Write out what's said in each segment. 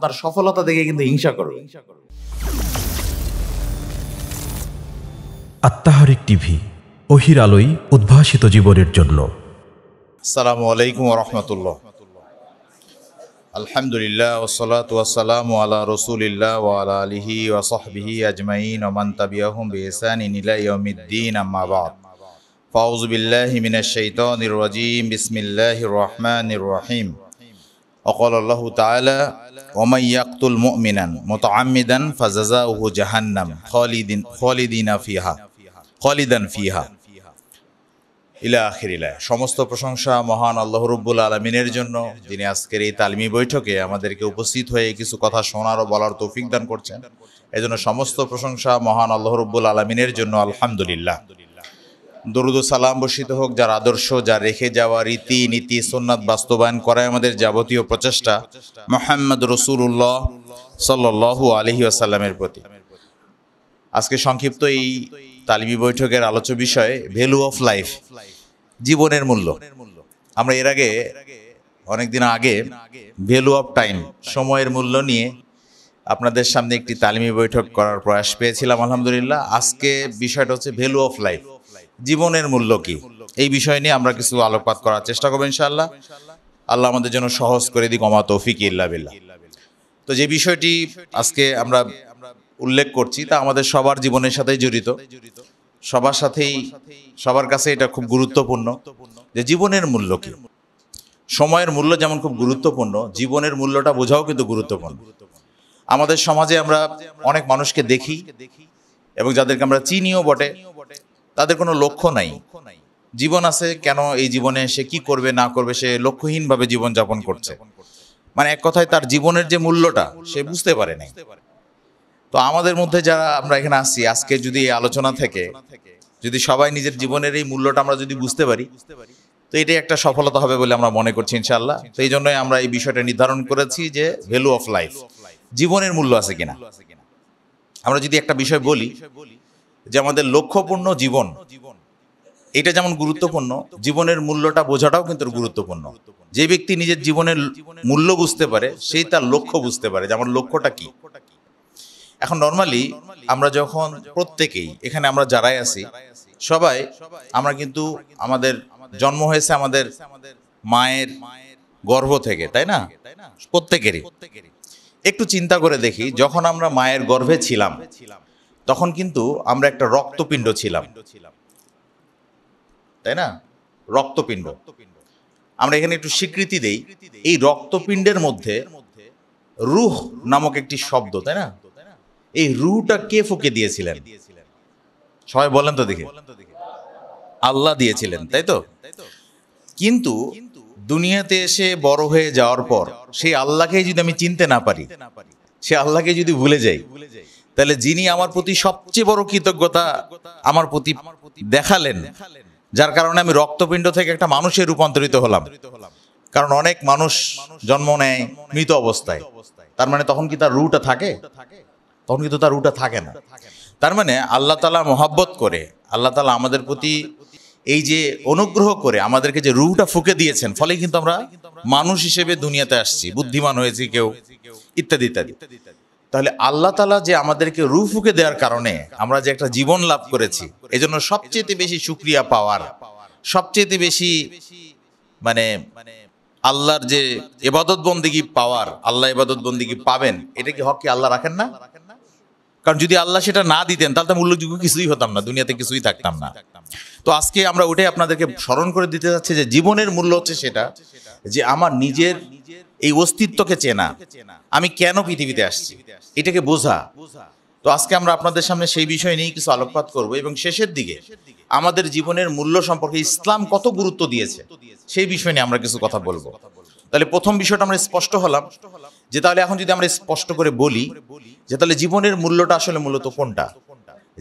আপনার সফলতা দেখে কিন্তু হিংসা করবে। আত্মাহারিক টিভি, ওহির আলোয় উদ্ভাসিত জীবনের জন্য। আসসালামু আলাইকুম ওয়া রাহমাতুল্লাহ। আলহামদুলিল্লাহ ওয়াসসালাতু ওয়াসসালামু আলা রাসূলিল্লাহ ওয়া আলা আলিহি ওয়া সাহবিহি আজমাইন ওয়া মান তাবিআহুম বিইহসানিন ইলা ইয়াউমিদ্দিন, আম্মা বা'দ। ফাউযু বিল্লাহি মিনাশ শাইতানির রাজীম। বিসমিল্লাহির রাহমানির রাহিম। وقال الله تعالى ومن يقتل مؤمنا متعمدا فجزاؤه جهنم خالدا فيها ইলা আখিরিল্লাহ। সমস্ত প্রশংসা মহান আল্লাহ রাব্বুল আলামিনের জন্য, যিনি আজকের এই তালিমি বৈঠকে আমাদেরকে উপস্থিত হয়ে কিছু কথা শোনার ও বলার তৌফিক দান করছেন। এজন্য সমস্ত প্রশংসা মহান আল্লাহ রাব্বুল আলামিনের জন্য, আলহামদুলিল্লাহ। দরুদ ও সালাম বর্ষিত হোক যার আদর্শ, যার রেখে যাওয়া রীতি নীতি সুন্নাত বাস্তবায়ন করায় আমাদের যাবতীয় প্রচেষ্টা মুহাম্মদ রাসূলুল্লাহ সাল্লাল্লাহু আলাইহি ওয়াসাল্লামের প্রতি। আজকে সংক্ষিপ্ত এই তালিমি বৈঠকের আলোচ্য বিষয় ভ্যালু অফ লাইফ, জীবনের মূল্য। আমরা এর আগে অনেকদিন আগে ভ্যালু অফ টাইম, সময়ের মূল্য নিয়ে আপনাদের সামনে একটি তালিমি বৈঠক করার প্রয়াস পেয়েছিলাম, আলহামদুলিল্লাহ। আজকে বিষয়টা হচ্ছে ভ্যালু অফ লাইফ, জীবনের মূল্য কি, এই বিষয় নিয়ে আমরা কিছু আলোকপাত করার চেষ্টা করবো ইনশাআল্লাহ। আল্লাহ আমাদের জন্য সহজ করে দিক, ওমা তৌফিক ইল্লা বিল্লাহ। তো যে বিষয়টি আজকে আমরা উল্লেখ করছি তা আমাদের সবার জীবনের সাথেই জড়িত, সবার সাথেই, সবার কাছে এটা খুব গুরুত্বপূর্ণ যে জীবনের মূল্য কি। সময়ের মূল্য যেমন খুব গুরুত্বপূর্ণ, জীবনের মূল্যটা বোঝাও কিন্তু গুরুত্বপূর্ণ। আমাদের সমাজে আমরা অনেক মানুষকে দেখি এবং যাদেরকে আমরা চিনিও বটে, তাদের কোনো লক্ষ্য নাই, জীবন আছে কেন, এই জীবনে সে কি করবে না করবে, সে লক্ষ্যহীনভাবে জীবন যাপন করছে। মানে এক কথায় তার জীবনের যে মূল্যটা সে বুঝতে পারে নাই। তো আমাদের মধ্যে যারা আমরা এখানে আসছি, আজকে যদি এই আলোচনা থেকে যদি সবাই নিজের জীবনের এই মূল্যটা আমরা যদি বুঝতে পারি, তো এটাই একটা সফলতা হবে বলে আমরা মনে করছি ইনশাআল্লাহ। তো এই জন্যই আমরা এই বিষয়টা নির্ধারণ করেছি যে ভ্যালু অফ লাইফ, জীবনের মূল্য আছে কিনা। আমরা যদি একটা বিষয় বলি যে আমাদের লক্ষ্যপূর্ণ জীবন, এটা যেমন গুরুত্বপূর্ণ, জীবনের মূল্যটা বোঝাটাও কিন্তু গুরুত্বপূর্ণ। যে ব্যক্তি নিজের জীবনের মূল্য বুঝতে পারে, সেই তার লক্ষ্য বুঝতে পারে যে আমার লক্ষ্যটা কি। এখন নর্মালি আমরা যখন প্রত্যেকেই এখানে আমরা যারাই আছি সবাই আমরা কিন্তু আমাদের জন্ম হয়েছে আমাদের মায়ের গর্ভ থেকে, তাই না? প্রত্যেকেরই একটু চিন্তা করে দেখি, যখন আমরা মায়ের গর্ভে ছিলাম তখন কিন্তু আমরা একটা রক্তপিণ্ড ছিলাম, তাই না? রক্তপিণ্ড। আমরা এখানে একটু স্বীকৃতি দেই, এই রক্তপিণ্ডের মধ্যে রূহ নামক একটি শব্দ, তাই না? এই রূহটা কে ফুঁকে দিয়েছিলেন? সবাই বলেন তো দেখি। আল্লাহ দিয়েছিলেন, তাই তো? কিন্তু দুনিয়াতে এসে বড় হয়ে যাওয়ার পর সেই আল্লাহকে যদি আমি চিনতে না পারি, সে আল্লাহকে যদি ভুলে যাই, তাহলে যিনি আমার প্রতি সবচেয়ে বড় কৃতজ্ঞতা আমার প্রতি দেখালেন, যার কারণে আমি রক্তপিণ্ড থেকে একটা মানুষে রূপান্তরিত হলাম। কারণ অনেক মানুষ জন্ম নেয় মৃত অবস্থায়, তার মানে তখন কি তার রূহটা থাকে? তখন কিন্তু তার রূহটা থাকে না। তার মানে আল্লাহ তাআলা মহব্বত করে, আল্লাহ তাআলা আমাদের প্রতি এই যে অনুগ্রহ করে আমাদেরকে যে রূহটা ফুঁকে দিয়েছেন, ফলে কিন্তু আমরা মানুষ হিসেবে দুনিয়াতে আসছি, বুদ্ধিমান হয়েছি কেউ, ইত্যাদি ইত্যাদি। তাহলে আল্লাহ তাআলা যে আমাদেরকে রূহ ফুঁকে দেওয়ার কারণে আমরা যে একটা জীবন লাভ করেছি, এজন্য সবচেয়ে বেশি শুকরিয়া পাওয়ার, সবচেয়ে বেশি মানে আল্লাহর যে ইবাদত বন্দেগী পাওয়ার, আল্লাহ ইবাদত বন্দেগী পাবেন, এটা কি হক কি আল্লাহ রাখেন না? কারণ যদি আল্লাহ সেটা না দিতেন তাহলে তো উল্লেখযোগ্য কিছুই হতাম না, দুনিয়াতে কিছুই থাকতাম না। তো আজকে আমরা ওটাই আপনাদেরকে স্মরণ করে দিতে যাচ্ছি যে জীবনের মূল্য হচ্ছে সেটা যে আমার নিজের এই অস্তিত্বকে চেনা, আমি কেন পৃথিবীতে আসছি এটাকে বোঝা। তো আজকে আমরা আপনাদের সামনে সেই বিষয় নিয়ে কিছু আলোকপাত করব এবং শেষের দিকে আমাদের জীবনের মূল্য সম্পর্কে ইসলাম কত গুরুত্ব দিয়েছে সেই বিষয় নিয়ে আমরা কিছু কথা বলবো। তাহলে প্রথম বিষয়টা আমরা স্পষ্ট হলাম যে তাহলে এখন যদি আমরা স্পষ্ট করে বলি যে তাহলে জীবনের মূল্যটা আসলে মূলত কোনটা।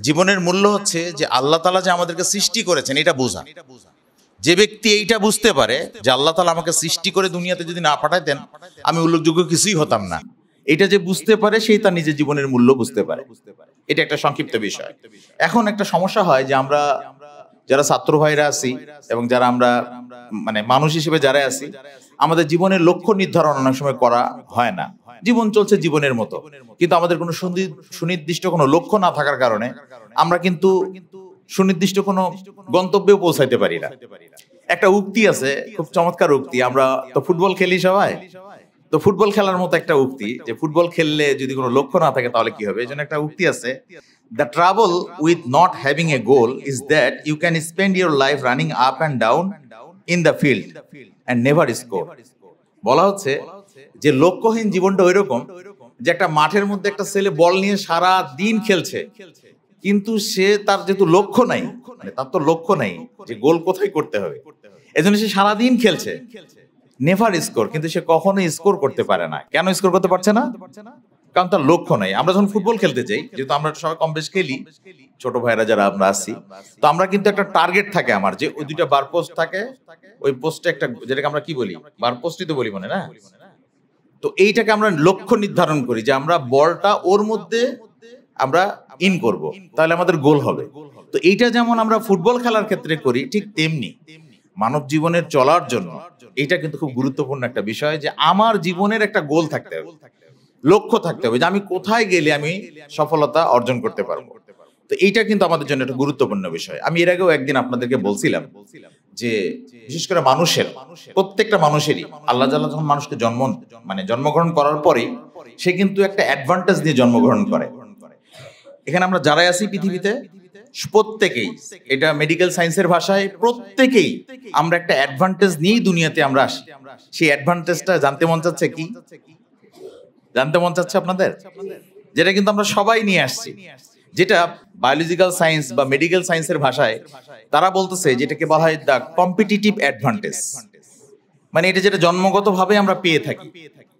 জীবনের মূল্য হচ্ছে যে আল্লাহ তাআলা যে আমাদেরকে সৃষ্টি করেছেন এটা বোঝা। যে ব্যক্তি এইটা বুঝতে পারে যে আল্লাহ তাআলা আমাকে সৃষ্টি করে দুনিয়াতে যদি না পাঠাতেন আমি উল্লেখযোগ্য কিছুই হতাম না, এটা যে বুঝতে পারে সেই তার নিজের জীবনের মূল্য বুঝতে পারে। এটা একটা সংক্ষিপ্ত বিষয়। এখন একটা সমস্যা হয় যে আমরা যারা ছাত্র ভাইরা আছি এবং যারা আমরা মানে মানুষ হিসেবে যারা আছি, আমাদের জীবনের লক্ষ্য নির্ধারণ অনেক সময় করা হয় না। জীবন চলছে জীবনের মতো, কিন্তু আমাদের কোনো সুনির্দিষ্ট কোনো লক্ষ্য না থাকার কারণে আমরা কিন্তু সুনির্দিষ্ট কোনো গন্তব্যেও পৌঁছাইতে পারি না। একটা উক্তি আছে, খুব চমৎকার উক্তি, আমরা তো ফুটবল খেলি সবাই, তো ফুটবল খেলার মতো একটা উক্তি যে ফুটবল খেললে যদি কোনো লক্ষ্য না থাকে তাহলে কি হবে। এই জন্য একটা উক্তি আছে, the trouble with not having a goal is that you can spend your life running up and down in the field and never score. বলা হচ্ছে যে লক্ষ্যহীন জীবনটা ওইরকম যে একটা মাঠের মধ্যে একটা ছেলে বল নিয়ে সারা দিন খেলছে, কিন্তু সে তার যেহেতু লক্ষ্য নাই, মানে তার তো লক্ষ্য নাই যে গোল কোথায় করতে হবে, এজন্য সে সারাদিন খেলছে, নেভার স্কোর, কিন্তু সে কখনোই স্কোর করতে পারে না। কেন স্কোর করতে পারছে না? কারণ তার লক্ষ্য নাই। আমরা যখন ফুটবল খেলতে যাই, যেহেতু আমরা সবাই কম বেশ খেলি, ছোট ভাইরা যারা আমরা আছি, তো আমরা কিন্তু একটা টার্গেট থাকে আমার, যে ওই দুইটা বার পোস্ট থাকে, ওই পোস্টে একটা, যেটাকে আমরা কি বলি, বার পোস্টই তো বলি, মানে না, তো এইটাকে আমরা লক্ষ্য নির্ধারণ করি যে আমরা বলটা ওর মধ্যে আমরা ইন করব, তাহলে আমাদের গোল হবে। তো এইটা যেমন আমরা ফুটবল খেলার ক্ষেত্রে করি, ঠিক তেমনি মানব জীবনের চলার জন্য এটা কিন্তু খুব গুরুত্বপূর্ণ একটা বিষয়, যে আমার জীবনের একটা গোল থাকতে হবে, লক্ষ্য থাকতে হবে, যে আমি কোথায় গেলে আমি সফলতা অর্জন করতে পারবো। তো এইটা কিন্তু আমাদের জন্য একটা গুরুত্বপূর্ণ বিষয়। আমি এর আগেও একদিন আপনাদেরকে বলছিলাম যে বিশেষ করে মানুষের, প্রত্যেকটা মানুষেরই আল্লাহ তাআলা যখন মানুষকে জন্মগ্রহণ করার পরে সে কিন্তু একটা অ্যাডভান্টেজ নিয়ে জন্মগ্রহণ করে। এখানে আমরা যারাই আছি পৃথিবীতে প্রত্যেকেই, এটা মেডিকেল সায়েন্সের ভাষায় প্রত্যেকেই আমরা একটা অ্যাডভান্টেজ নিয়েই দুনিয়াতে আমরা আসি। সেই অ্যাডভান্টেজটা জানতে মন চাচ্ছে কি? জানতে মন চাচ্ছে আপনাদের? যেটা কিন্তু আমরা সবাই নিয়ে আসছি, যেটা বায়োলজিক্যাল সায়েন্স বা মেডিকেল সায়েন্সের ভাষায় তারা বলতেছে যেটাকে বলা হয় দ্য কম্পিটিটিভ অ্যাডভান্টেজ। মানে এটা যেটা জন্মগতভাবে আমরা পেয়ে থাকি,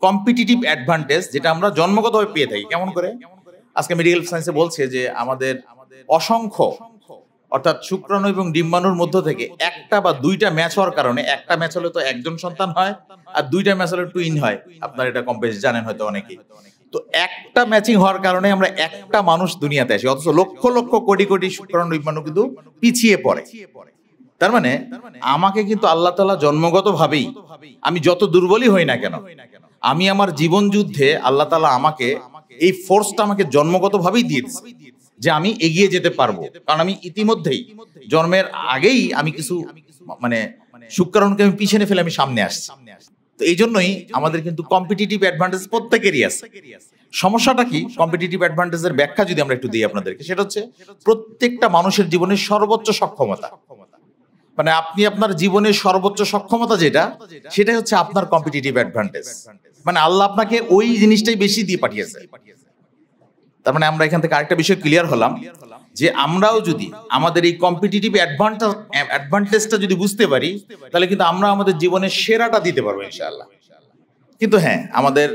কম্পিটিটিভ অ্যাডভান্টেজ যেটা আমরা জন্মগতভাবে পেয়ে থাকি। কেমন করে? আজকে মেডিকেল সায়েন্সে বলছে যে আমাদের অসংখ্য, অর্থাৎ শুক্রাণু এবং ডিম্বাণুর মধ্য থেকে একটা বা দুইটা ম্যাচ হওয়ার কারণে, একটা ম্যাচ হলে তো একজন সন্তান হয়, আর দুইটা ম্যাচ হলে টুইন হয়। আপনারা এটা কম বেশি জানেন হয়তো অনেকেই। তো একটা ম্যাচিং হওয়ার কারণে আমরা একটা মানুষ দুনিয়াতে আসি, অথচ লক্ষ লক্ষ কোটি কোটি শুক্রাণু ডিম্বাণু কিন্তু পিছিয়ে পড়ে। তার মানে আমাকে কিন্তু আল্লাহ তাআলা জন্মগতভাবেই, আমি যত দুর্বলই হই না কেন, আমি আমার জীবন যুদ্ধে আল্লাহ তাআলা আমাকে এই ফোর্সটা আমাকে জন্মগতভাবেই দিয়েছে যে আমি এগিয়ে যেতে পারবো। কারণ আমি ইতিমধ্যেই জন্মের আগেই আমি কিছু শুক্রাণুকে আমি পিছনে ফেলে আমি সামনে আসছি। তো এই জন্যই আমাদের কিন্তু কম্পিটিটিভ অ্যাডভান্টেজ প্রত্যেকেরই আছে। সমস্যাটা কি? কম্পিটিটিভ অ্যাডভান্টেজের ব্যাখ্যা যদি আমরা একটু দিই আপনাদেরকে, সেটা হচ্ছে প্রত্যেকটা মানুষের জীবনের সর্বোচ্চ সক্ষমতা, মানে আপনি আপনার জীবনের সর্বোচ্চ সক্ষমতা যেটা, সেটাই হচ্ছে আপনার কম্পিটিটিভ অ্যাডভান্টেজ। মানে আল্লাহ আপনাকে ওই জিনিসটাই বেশি দিয়ে পাঠিয়েছে। তার মানে আমরা এখান থেকে আরেকটা বিষয় ক্লিয়ার হলাম, যে আমরাও যদি আমাদের এই কম্পিটিটিভ অ্যাডভান্টেজটা যদি বুঝতে পারি, তাহলে কিন্তু আমরা আমাদের জীবনের সেরাটা দিতে পারবো ইনশাআল্লাহ। কিন্তু হ্যাঁ, আমাদের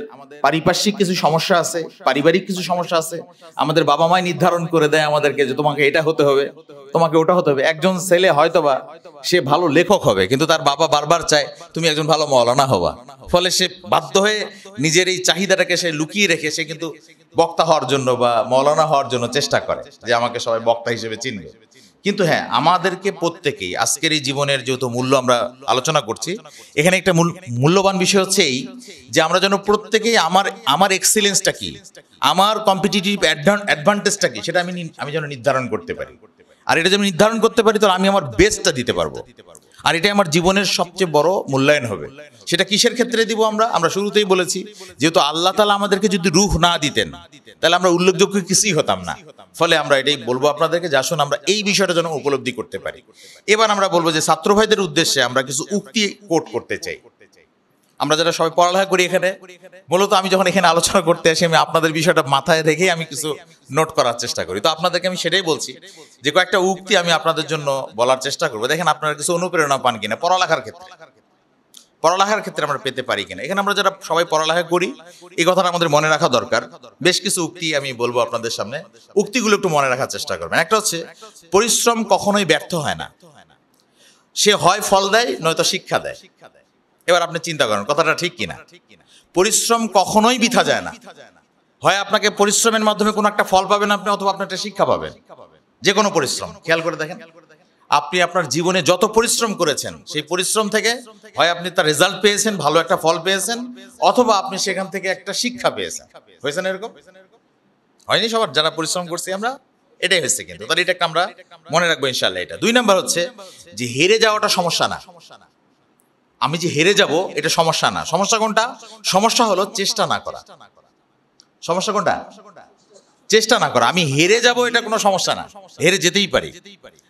পারিপার্শ্বিক কিছু সমস্যা আছে, পারিবারিক কিছু সমস্যা আছে। আমাদের বাবা মাই নির্ধারণ করে দেয় আমাদেরকে যে তোমাকে এটা হতে হবে, তোমাকে ওটা হতে হবে। একজন ছেলে হয়তোবা সে ভালো লেখক হবে, কিন্তু তার বাবা বারবার চায় তুমি একজন ভালো মাওলানা হবা। ফলে সে বাধ্য হয়ে নিজের এই চাহিদাটাকে সে লুকিয়ে রেখে সে কিন্তু বক্তা হওয়ার জন্য বা মাওলানা হওয়ার জন্য চেষ্টা করে, যে আমাকে সবাই বক্তা হিসেবে চিনবে। কিন্তু হ্যাঁ, আমাদেরকে প্রত্যেকেই আজকের এই জীবনের যেহেতু মূল্য আমরা আলোচনা করছি, এখানে একটা মূল্যবান বিষয় হচ্ছে এই, যে আমরা যেন প্রত্যেকেই আমার এক্সেলেন্সটা কি, আমার কম্পিটিটিভ অ্যাডভান্টেজটা কি, সেটা আমি যেন নির্ধারণ করতে পারি। আর এটা যেন নির্ধারণ করতে পারি, তাহলে আমি আমার বেস্টটা দিতে পারবো। আর এটা আমার জীবনের সবচেয়ে বড় মূল্যায়ন হবে। সেটা কিসের ক্ষেত্রে দিব? আমরা শুরুতেই বলেছি, যেহেতু আল্লাহ তাআলা আমাদেরকে যদি রূহ না দিতেন, তাহলে আমরা উল্লেখযোগ্য কিছুই হতাম না। ফলে আমরা এটাই বলবো আপনাদেরকে, যে আসুন আমরা এই বিষয়টা যেন উপলব্ধি করতে পারি। এবার আমরা বলবো যে ছাত্র ভাইদের উদ্দেশ্যে আমরা কিছু উক্তি কোট করতে চাই। আমরা যারা সবাই পড়ালেখা করি এখানে, মূলত আমি যখন এখানে আলোচনা করতে আসি, আমি আপনাদের বিষয়টা মাথায় রেখেই আমি কিছু নোট করার চেষ্টা করি। তো আপনাদেরকে আমি সেটাই বলছি, যে কয়েকটা উক্তি আমি আপনাদের জন্য বলার চেষ্টা করবো। দেখেন আপনারা কিছু অনুপ্রেরণা পান কিনা পড়ালেখার ক্ষেত্রে আমরা পেতে পারি কিনা। এখানে আমরা যারা সবাই পড়ালেখা করি, এই কথাটা আমাদের মনে রাখা দরকার। বেশ কিছু উক্তি আমি বলবো আপনাদের সামনে, উক্তিগুলো একটু মনে রাখার চেষ্টা করবেন। একটা হচ্ছে, পরিশ্রম কখনোই ব্যর্থ হয় না, সে হয় ফল দেয় নয়তো শিক্ষা দেয়। এবার আপনি চিন্তা করেন কথাটা ঠিক কিনা। পরিশ্রম কখনোই বৃথা যায় না, হয় আপনাকে পরিশ্রমের মাধ্যমে কোনো একটা ফল পাবেন আপনি, অথবা আপনি একটা শিক্ষা পাবেন, যে কোনো পরিশ্রম। খেয়াল করে দেখেন, আপনি আপনার জীবনে যত পরিশ্রম করেছেন সেই পরিশ্রম থেকে হয় আপনি তার রেজাল্ট পেয়েছেন, ভালো একটা ফল পেয়েছেন, অথবা আপনি সেখান থেকে একটা শিক্ষা পেয়েছেন। হয়েছে না এরকম? হয়নি সবার যারা পরিশ্রম করছি আমরা? এটাই হয়েছে কিন্তু। তাহলে এটা আমরা মনে রাখবো ইনশাআল্লাহ। এটা 2 নাম্বার হচ্ছে যে হেরে যাওয়াটা সমস্যা না। আমি যে হেরে যাব এটা সমস্যা না। সমস্যা কোনটা? সমস্যা হলো চেষ্টা না করা। সমস্যা কোনটা? চেষ্টা না করা। আমি হেরে যাব এটা কোনো সমস্যা না, হেরে যেতেই পারি।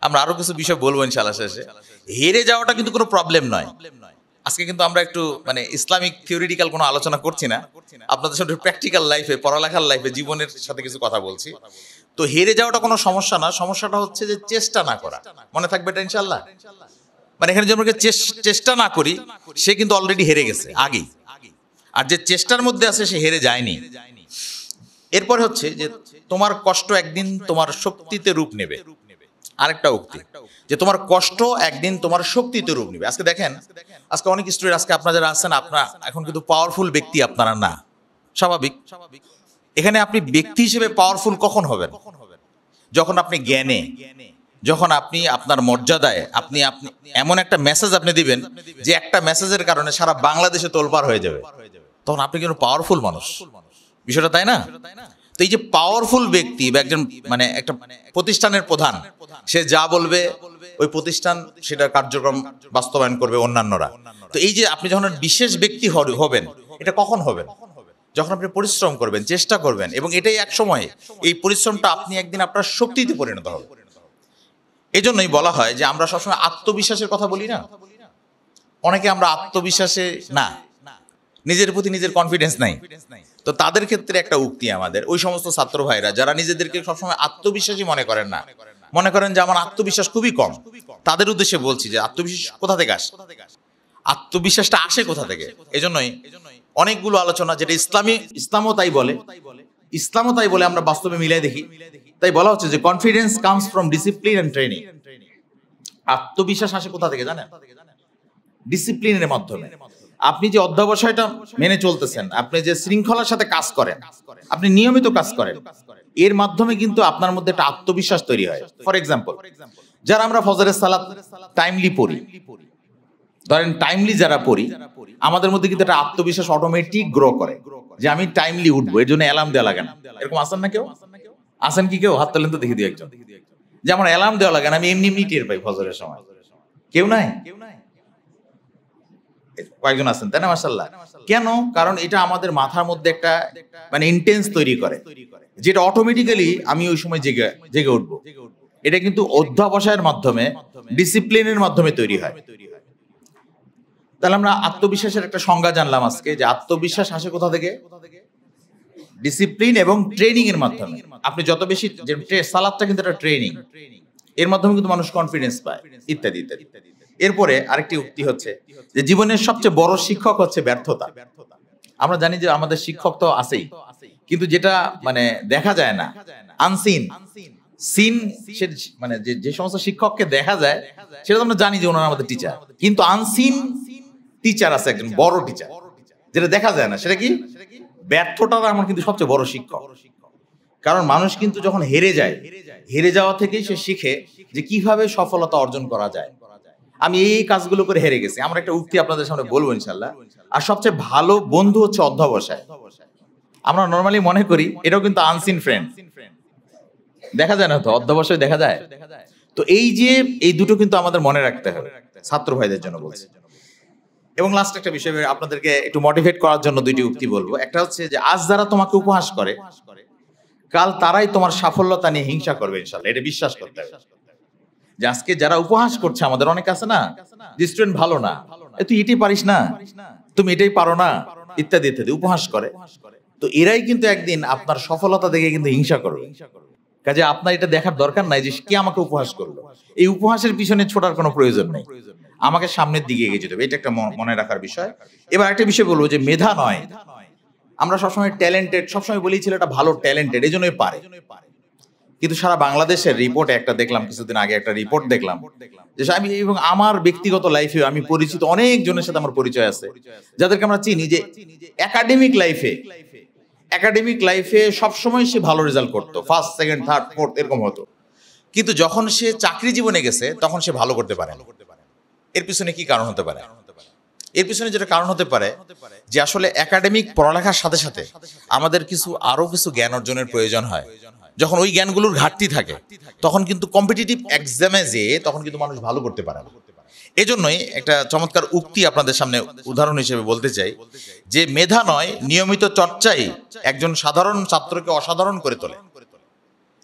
আমরা আরো কিছু বিষয় বলবো ইনশাআল্লাহ শেষে। হেরে যাওয়াটা কিন্তু কোনো প্রবলেম নয়। আজকে কিন্তু আমরা একটু মানে ইসলামিক থিওরিটিক্যাল কোনো আলোচনা করছি না, আপনাদের সাথে প্র্যাকটিক্যাল লাইফে, পড়ালেখার লাইফে, জীবনের সাথে কিছু কথা বলছি। তো হেরে যাওয়াটা কোনো সমস্যা না, সমস্যাটা হচ্ছে যে চেষ্টা না করা। মনে থাকবে এটা ইনশাআল্লাহ। মানে এখানে যে আমরা চেষ্টা না করি সে কিন্তু অলরেডি হেরে গেছে আগেই, আর যে চেষ্টার মধ্যে আছে সে হেরে যায়নি। এরপরে হচ্ছে যে তোমার কষ্ট একদিন তোমার শক্তিতে রূপ নেবে। আরেকটা উক্তি যে তোমার কষ্ট একদিন তোমার শক্তিতে রূপ নেবে। আজকে দেখেন, আজকে অনেক স্টুডেন্ট, আজকে আপনারা যারা আছেন, আপনারা এখন কিন্তু পাওয়ারফুল ব্যক্তি আপনারা না, স্বাভাবিক। এখানে আপনি ব্যক্তি হিসেবে পাওয়ারফুল কখন হবেন? যখন আপনি জ্ঞানে, যখন আপনি আপনার মর্যাদায়, আপনি এমন একটা মেসেজ আপনি দিবেন যে একটা মেসেজের কারণে সারা বাংলাদেশে তোলপাড় হয়ে যাবে, তখন আপনি কিন্তু পাওয়ারফুল মানুষ। বিষয়টা তাই না? তো এই যে পাওয়ারফুল ব্যক্তি বা একজন মানে একটা প্রতিষ্ঠানের প্রধান, সে যা বলবে ওই প্রতিষ্ঠান সেটা কার্যক্রম বাস্তবায়ন করবে অন্যান্যরা। তো এই যে আপনি যখন বিশেষ ব্যক্তি হবেন, এটা কখন হবেন? যখন আপনি পরিশ্রম করবেন, চেষ্টা করবেন, এবং এটাই এক সময়ে এই পরিশ্রমটা আপনি একদিন আপনার শক্তিতে পরিণত হবে। এই জন্যই বলা হয় যে আমরা সবসময় আত্মবিশ্বাসের কথা বলি না। অনেকে আমরা আত্মবিশ্বাসে না, নিজের প্রতি নিজের কনফিডেন্স নাই। তো তাদের ক্ষেত্রে একটা উক্তি আমাদের, ওই সমস্ত ছাত্র ভাইরা যারা নিজেদেরকে সবসময় আত্মবিশ্বাসী মনে করেন না, মনে করেন যে আমার আত্মবিশ্বাস খুবই কম, তাদের উদ্দেশ্যে বলছি যে আত্মবিশ্বাস কোথা থেকে আসে? আত্মবিশ্বাসটা আসে কোথা থেকে? এজন্যই অনেকগুলো আলোচনা, যেটা ইসলামও তাই বলে আমরা বাস্তবে মিলাই দেখি। তাই বলা হচ্ছে যে confidence comes from discipline and training. আত্মবিশ্বাস আসে কোথা থেকে জানেন? ডিসিপ্লিনের মাধ্যমে। আপনি যে অধ্যবসায়টা মেনে চলতেছেন, আপনি যে শৃঙ্খলার সাথে কাজ করেন, আপনি নিয়মিত কাজ করেন, এর মাধ্যমে কিন্তু আপনার মধ্যে একটা আত্মবিশ্বাস তৈরি হয়। ফর এক্সাম্পল, যারা আমরা ফজরের সালাত টাইমলি পড়ি, ধরেন টাইমলি যারা পড়ি, আমাদের মধ্যে কিন্তু একটা আত্মবিশ্বাস অটোমেটিক গ্রো করে যে আমি টাইমলি উঠবো, এর জন্য অ্যালার্ম দেওয়া লাগে না। এরকম আছেন না কেউ? আছেন কি কেউ? হাত তোলেন তো দেখি দিই একজন, যে আমার অ্যালার্ম দেওয়া লাগে না, আমি এমনি এমনি টের পাই ফজরের সময়। কেউ নাই? কয়েকজন আছেন, তাই না? মাশাআল্লাহ। কেন? কারণ এটা আমাদের মাথার মধ্যে একটা মানে ইন্টেন্স তৈরি করে, যেটা অটোমেটিক্যালি আমি ওই সময় জেগে উঠবো। এটা কিন্তু অধ্যবসায়ের মাধ্যমে, ডিসিপ্লিনের মাধ্যমে তৈরি হয়। তাহলে আমরা আত্মবিশ্বাসের একটা সংজ্ঞা জানলাম আজকে, যে আত্মবিশ্বাস আসে কোথা থেকে? ডিসিপ্লিন এবং ট্রেনিং এর মাধ্যমে। আপনি যত বেশি, যে সালাতটা কিন্তু একটা ট্রেনিং, এর মাধ্যমে কিন্তু মানুষ কনফিডেন্স পায়, ইত্যাদি ইত্যাদি। এরপরে আরেকটি উক্তি হচ্ছে যে জীবনের সবচেয়ে বড় শিক্ষক হচ্ছে ব্যর্থতা। আমরা জানি যে আমাদের শিক্ষক তো আছেই, কিন্তু যেটা মানে দেখা যায় না, আনসিন সিন, মানে যে সমস্ত শিক্ষককে দেখা যায় সেটা তো আমরা জানি যে ওনারা আমাদের টিচার, কিন্তু আনসিন টিচার আছে একজন বড় টিচার, যেটা দেখা যায় না। সেটা কি? ব্যর্থতা আমার কিন্তু সবচেয়ে বড় শিক্ষক। কারণ মানুষ কিন্তু যখন হেরে যায়, হেরে যাওয়া থেকেই সে শিখে যে কিভাবে সফলতা অর্জন করা যায়। আমি এই কাজগুলো করে হেরে গেছি। আমরা একটা উক্তি আপনাদের সামনে বলবো ইনশাআল্লাহ। আর সবচেয়ে ভালো বন্ধু হচ্ছে অধ্যবসায়। আমরা নরমালি মনে করি এটাও কিন্তু আনসিন ফ্রেন্ড, দেখা যায় না তো, অধ্যবসায় দেখা যায়। তো এই যে এই দুটো কিন্তু আমাদের মনে রাখতে হবে, ছাত্র ভাইদের জন্য বলছি। এবং লাস্ট একটা বিষয় আপনাদেরকে একটু মোটিভেট করার জন্য দুইটি উক্তি বলবো। একটা হচ্ছে যে আজ যারা তোমাকে উপহাস করে, কাল তারাই তোমার সাফল্যতা নিয়ে হিংসা করবে ইনশাআল্লাহ। এটা বিশ্বাস করতে হবে। যে আজকে যারা উপহাস করছে, আমাদের অনেক আছে না, যে স্টুডেন্ট ভালো না, তুই এটাই পারিস না, তুমি এটাই পারো না, ইত্যাদি ইত্যাদি উপহাস করে, তো এরাই কিন্তু একদিন আপনার সফলতা দেখে কিন্তু হিংসা করবে। কাজে আপনার এটা দেখার দরকার নাই যে কে আমাকে উপহাস করলো। এই উপহাসের পিছনে ছোটার কোনো প্রয়োজন নেই, আমাকে সামনের দিকে এগিয়ে যেতে হবে। এটা একটা মনে রাখার বিষয়। এবার একটা বিষয় বলবো যে মেধা নয়, আমরা সবসময় ট্যালেন্টেড, সবসময় বলি ছেলেটা ভালো ট্যালেন্টেড, এই জন্যই পারে। কিন্তু সারা বাংলাদেশের রিপোর্টে একটা দেখলাম, কিছুদিন আগে একটা রিপোর্ট দেখলাম, যে আমি এবং আমার ব্যক্তিগত লাইফে আমি পরিচিত অনেক জনের সাথে আমার পরিচয় আছে, যাদেরকে আমরা চিনি যে একাডেমিক লাইফে সবসময় সে ভালো রেজাল্ট করতো, ফার্স্ট, সেকেন্ড, থার্ড, ফোর্থ এরকম হতো। কিন্তু যখন সে চাকরি জীবনে গেছে তখন সে ভালো করতে পারে না। এর পিছনে কি কারণ হতে পারে? এর পিছনে যেটা কারণ হতে পারে যে আসলে একাডেমিক পড়ালেখার সাথে সাথে আমাদের আরো কিছু জ্ঞান অর্জনের প্রয়োজন হয়। যখন ওই জ্ঞানগুলোর ঘাটতি থাকে তখন কিন্তু কম্পিটিটিভ এক্সামে যেয়ে তখন কিন্তু মানুষ ভালো করতে পারে না। এজন্যই একটা চমৎকার উক্তি আপনাদের সামনে উদাহরণ হিসেবে বলতে চাই যে মেধা নয়, নিয়মিত চর্চাই একজন সাধারণ ছাত্রকে অসাধারণ করে তোলে।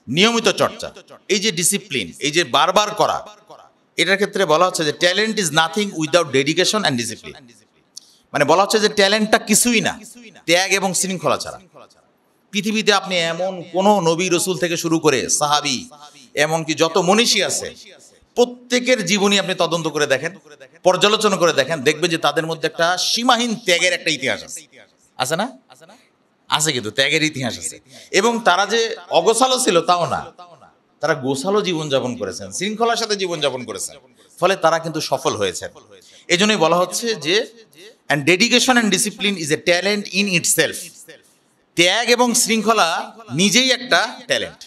নিয়মিত চর্চা, এই যে ডিসিপ্লিন, এই যে বারবার করা, এটার ক্ষেত্রে বলা হচ্ছে যে talent is nothing without dedication and discipline. মানে বলা হচ্ছে যে ট্যালেন্টটা কিছুই না ত্যাগ এবং শৃঙ্খলা ছাড়া। পৃথিবীতে আপনি এমন কোন নবী রসুল থেকে শুরু করে সাহাবী, এমনকি যত মনীষী আছে, প্রত্যেকের জীবনী আপনি তদন্ত করে দেখেন, পর্যালোচনা করে দেখেন, দেখবেন যে তাদের মধ্যে একটা সীমাহীন ত্যাগের একটা ইতিহাস আছে। আছে না? আছে, কিন্তু ত্যাগের ইতিহাস আছে। এবং তারা যে অগোছালো ছিল তাও না, তারা গোছালো জীবনযাপন করেছেন, শৃঙ্খলার সাথে জীবনযাপন করেছেন, ফলে তারা কিন্তু সফল হয়েছেন। এই জন্যই বলা হচ্ছে যে and dedication and discipline is a talent in itself. ত্যাগ এবং শৃঙ্খলা নিজেই একটা ট্যালেন্ট।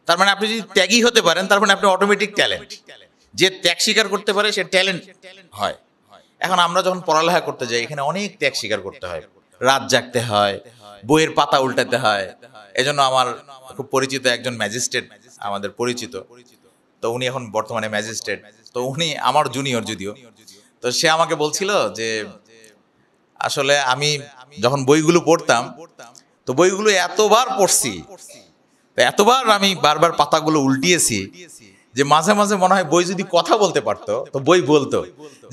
তার মানে আপনি যদি ত্যাগী হতে পারেন তার মানে আপনি অটোমেটিক ট্যালেন্ট। যে ত্যাগ স্বীকার করতে পারে সে ট্যালেন্ট হয়। এখন আমরা যখন পড়ালেখা করতে যাই এখানে অনেক ত্যাগ স্বীকার করতে হয়, রাত জাগতে হয়, বইয়ের পাতা উল্টাতে হয়। এজন্য আমার খুব পরিচিত একজন ম্যাজিস্ট্রেট, আমাদের পরিচিত, তো উনি এখন বর্তমানে ম্যাজিস্ট্রেট, তো উনি আমার জুনিয়র যদিও, তো সে আমাকে বলছিল যে আসলে আমি যখন বইগুলো পড়তাম তো বইগুলো এতবার পড়ছি, এতবার আমি বারবার পাতাগুলো উল্টিয়েছি যে মাঝে মাঝে মনে হয় বই যদি কথা বলতে পারতো তো বই বলতো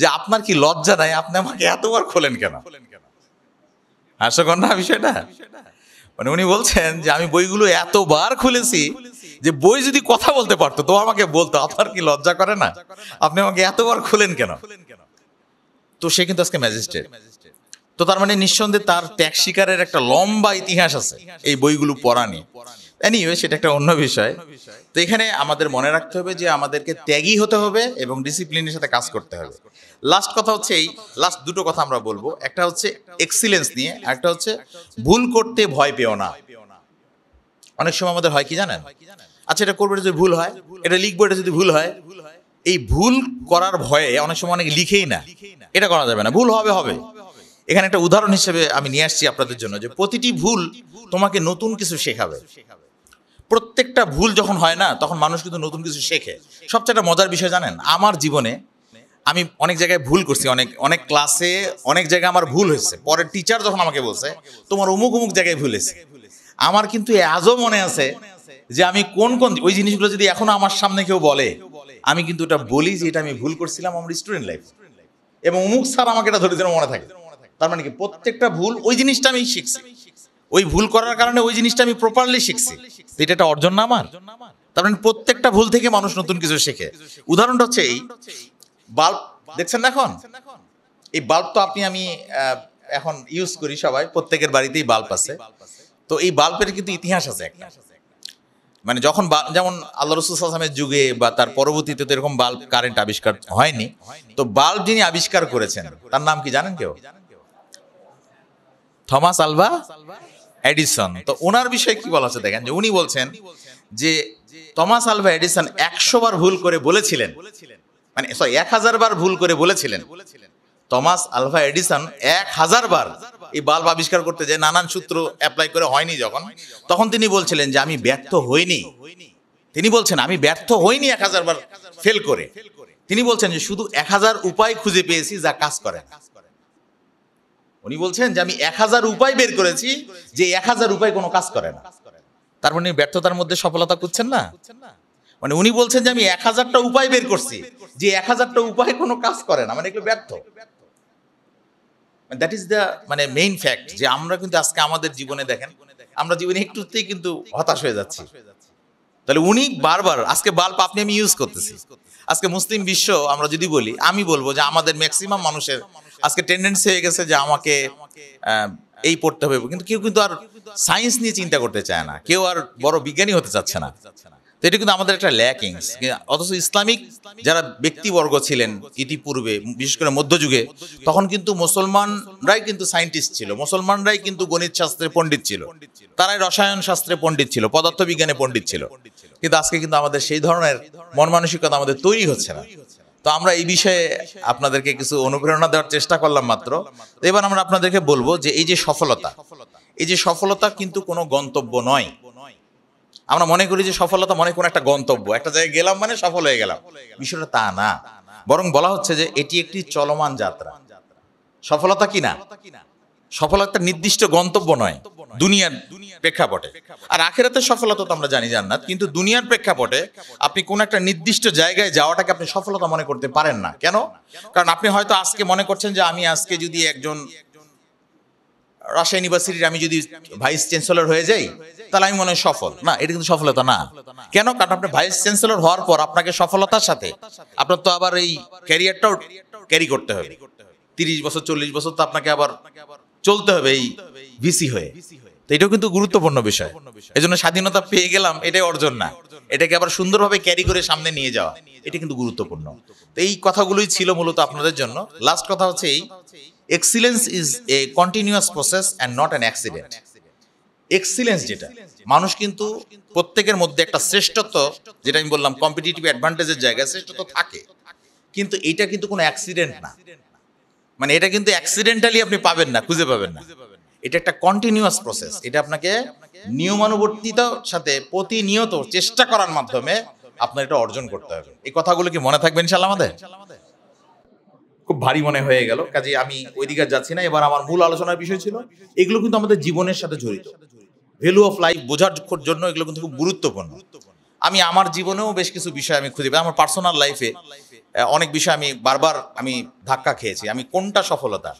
যে আপনার কি লজ্জা নাই, আপনি আমাকে এতবার খোলেন কেন? হাস্যকর না বিষয়টা? মানে উনি বলছেন যে আমি বইগুলো এতবার খুলেছি যে বই যদি কথা বলতে পারতো তো আমাকে বলতো আপনার কি লজ্জা করে না, আপনি আমাকে এতবার খুলেন কেন? তো সে কিন্তু আজকে ম্যাজিস্ট্রেট। তো তার মানে নিঃসন্দেহে তার ত্যাগ শিকারের একটা লম্বা ইতিহাস আছে এই বইগুলো পড়া নিয়ে। এনিওয়ে, সেটা একটা অন্য বিষয়। তো এখানে আমাদের মনে রাখতে হবে যে আমাদেরকে ত্যাগী হতে হবে এবং ডিসিপ্লিনের সাথে কাজ করতে হবে। লাস্ট কথা হচ্ছে, এই লাস্ট দুটো কথা আমরা বলবো, একটা হচ্ছে এক্সিলেন্স নিয়ে, একটা হচ্ছে ভুল করতে ভয় পেও না। অনেক সময় আমাদের হয় কি জানেন, আচ্ছা এটা করবো, যদি ভুল হয়, এটা লিখবো, এটা যদি ভুল হয়, এই ভুল করার ভয়ে অনেক সময় অনেকে লিখেই না, এটা করা যাবে না, ভুল হবে হবে। এখানে একটা উদাহরণ হিসেবে আমি নিয়ে আসছি আপনাদের জন্য যে প্রতিটি ভুল তোমাকে নতুন কিছু শেখাবে। প্রত্যেকটা ভুল যখন হয় না তখন মানুষ কিন্তু নতুন কিছু শেখে। সবচেয়ে মজার বিষয় জানেন, আমার জীবনে আমি অনেক জায়গায় ভুল করছি, অনেক অনেক ক্লাসে অনেক জায়গায় আমার ভুল হয়েছে। পরে টিচার যখন আমাকে বলছে তোমার অমুক অমুক জায়গায় ভুল হয়েছে, আমার কিন্তু আজও মনে আছে যে আমি কোন কোন ওই জিনিসগুলো যদি এখনো আমার সামনে কেউ বলে আমি কিন্তু এটা বলি যে এটা আমি ভুল করছিলাম আমার স্টুডেন্ট লাইফ, এবং অমুক স্যার আমাকে এটা ধরে যেন মনে থাকে। তার মানে কি প্রত্যেকটা ভুল ওই জিনিসটা আমি শিখছি, ওই ভুল করার কারণে ওই জিনিসটা আমি প্রপারলি শিখছি, এটা একটা অর্জন না আমার? তার মানে প্রত্যেকটা ভুল থেকে মানুষ নতুন কিছু শেখে। উদাহরণটা হচ্ছে এই বাল্ব দেখছেন না, এখন এই বাল্ব তো আমি এখন ইউজ করি, সবাই প্রত্যেকের বাড়িতেই বাল্ব আছে। তো এই বাল্বের কিন্তু ইতিহাস আছে একটা, মানে যখন যেমন আল্লাহ রাসূল সাল্লাল্লাহু আলাইহি ওয়াসাল্লামের যুগে বা তার পরবর্তীতে তো এরকম বাল্ব কারেন্ট আবিষ্কার হয়নি। তো বাল্ব যিনি আবিষ্কার করেছেন তার নাম কি জানেন কেউ? Thomas Alva Edison. তো ওনার বিষয়ে কি বলা হচ্ছে দেখেন, যে উনি বলছেন যে থমাস আলভা এডিসন 100 বার ভুল করে বলেছিলেন, মানে 1000 বার ভুল করে বলেছিলেন। থমাস আলভা এডিসন 1000 বার এই বাল্ব আবিষ্কার করতে যে নানান সূত্র অ্যাপ্লাই করে হয়নি যখন, তখন তিনি বলছিলেন যে আমি ব্যর্থ হইনি। তিনি বলছেন আমি ব্যর্থ হইনি 1000 বার ফেল করে। তিনি বলছেন যে শুধু 1000 উপায় খুঁজে পেয়েছি যা কাজ করে। উনি বলছেন যে আমি 1000 উপায় বের করেছি যে 1000 উপায় কোনো কাজ করে না। তার মানে ব্যর্থতার মধ্যে সফলতা খুঁজছেন না? মানে উনি বলছেন যে আমি 1000টা উপায় বের করছি যে 1000টা উপায় কোনো কাজ করে না, মানে এগুলো ব্যর্থ। দ্যাট ইজ দ্য মানে মেইন ফ্যাক্ট, যে আমরা কিন্তু আজকে আমাদের জীবনে দেখেন, আমরা জীবনে একটুতেই কিন্তু হতাশ হয়ে যাচ্ছি। তাহলে উনি বারবার, আজকে বাল্ব আপনি আমি ইউজ করতেছি, আজকে মুসলিম বিশ্ব আমরা যদি বলি, আমি বলবো যে আমাদের ম্যাক্সিমাম মানুষের আজকে টেন্ডেন্সি হয়ে গেছে যে আমাকে এই পড়তে হবে, কিন্তু কেউ কিন্তু আর সায়েন্স নিয়ে চিন্তা করতে চায় না, কেউ আর বড় বিজ্ঞানী হতে চাচ্ছে না। তো এটা কিন্তু আমাদের একটা ল্যাকিংস। অথচ ইসলামিক যারা ব্যক্তিবর্গ ছিলেন ইতিপূর্বে, বিশেষ করে মধ্যযুগে, তখন কিন্তু মুসলমানরাই কিন্তু সায়েন্টিস্ট ছিল, মুসলমানরাই কিন্তু গণিত শাস্ত্রে পণ্ডিত ছিল, তারাই রসায়ন শাস্ত্রে পণ্ডিত ছিল, পদার্থবিজ্ঞানে পণ্ডিত ছিল। কিন্তু আজকে কিন্তু আমাদের সেই ধরনের মন মানসিকতা আমাদের তৈরি হচ্ছে না। তো আমরা এই বিষয়ে আপনাদেরকে কিছু অনুপ্রেরণা দেওয়ার চেষ্টা করলাম মাত্র। এবার আমরা আপনাদেরকে বলবো যে এই যে সফলতা কিন্তু কোনো গন্তব্য নয়। আমরা মনে করি যে সফলতা মনে কোনো একটা গন্তব্য, একটা জায়গায় গেলাম মানে সফল হয়ে গেলাম, বিষয়টা তা না। বরং বলা হচ্ছে যে এটি একটি চলমান যাত্রা। সফলতা কি না, সফলতা নির্দিষ্ট গন্তব্য নয় দুনিয়ার প্রেক্ষাপটে। আর আখিরাতের সফলতা তো আমরা জানি জান্নাত, কিন্তু দুনিয়ার প্রেক্ষাপটে আপনি কোন একটা নির্দিষ্ট জায়গায় যাওয়াটাকে আপনি সফলতা মনে করতে পারেন না। কেন? কারণ আপনি হয়তো আজকে মনে করছেন যে আমি আজকে যদি একজন রাজশাহী ইউনিভার্সিটির আমি যদি ভাইস চ্যান্সেলর হয়ে যাই তাহলে আমি মনে হয় সফল। না, এটা কিন্তু সফলতা না। কেন? কারণ আপনি ভাইস চ্যান্সেলর হওয়ার পর আপনাকে সফলতার সাথে আপনার তো আবার এই ক্যারিয়ারটাও ক্যারি করতে হবে। 30 বছর 40 বছর তো আপনাকে আবার চলতে হবে এই ভিসি হয়ে। তো এটাও কিন্তু গুরুত্বপূর্ণ বিষয়। এজন্য স্বাধীনতা পেয়ে গেলাম এটাই অর্জন না, এটাকে আবার সুন্দরভাবে ক্যারি করে সামনে নিয়ে যাওয়া, এটা কিন্তু গুরুত্বপূর্ণ। তো এই কথাগুলোই ছিল মূলত আপনাদের জন্য। লাস্ট কথা হচ্ছে এই, excellence is a continuous process and not an accident. Excellence যেটা, মানুষ কিন্তু প্রত্যেকের মধ্যে একটা শ্রেষ্ঠত্ব, যেটা আমি বললাম কম্পিটিটিভ অ্যাডভান্টেজের জায়গায় শ্রেষ্ঠত্ব থাকে, কিন্তু এটা কিন্তু কোনো অ্যাক্সিডেন্ট না। মানে এটা কিন্তু অ্যাক্সিডেন্টালি আপনি পাবেন না, খুঁজে পাবেন না। এটা একটা কন্টিনিউয়াস প্রসেস। এটা আপনাকে নিয়মানুবর্তিতার সাথে প্রতিনিয়ত চেষ্টা করার মাধ্যমে আপনার এটা অর্জন করতে হবে। এই কথাগুলো কি মনে থাকবে ইনশাআল্লাহ আমাদের? খুব ভারী মনে হয়ে গেল, কাজে আমি ওই দিকে যাচ্ছি না। এবার আমার মূল আলোচনার বিষয় ছিল, এগুলো কিন্তু আমাদের জীবনের সাথে জড়িত। ভ্যালু অফ লাইফ বোঝার জন্য এগুলো কিন্তু খুব গুরুত্বপূর্ণ। আমি আমার জীবনেও বেশ কিছু বিষয় আমি খুঁজে পাই। আমার পার্সোনাল লাইফে অনেক বিষয় আমি বারবার ধাক্কা খেয়েছি। আমি কোনটা সফলতা,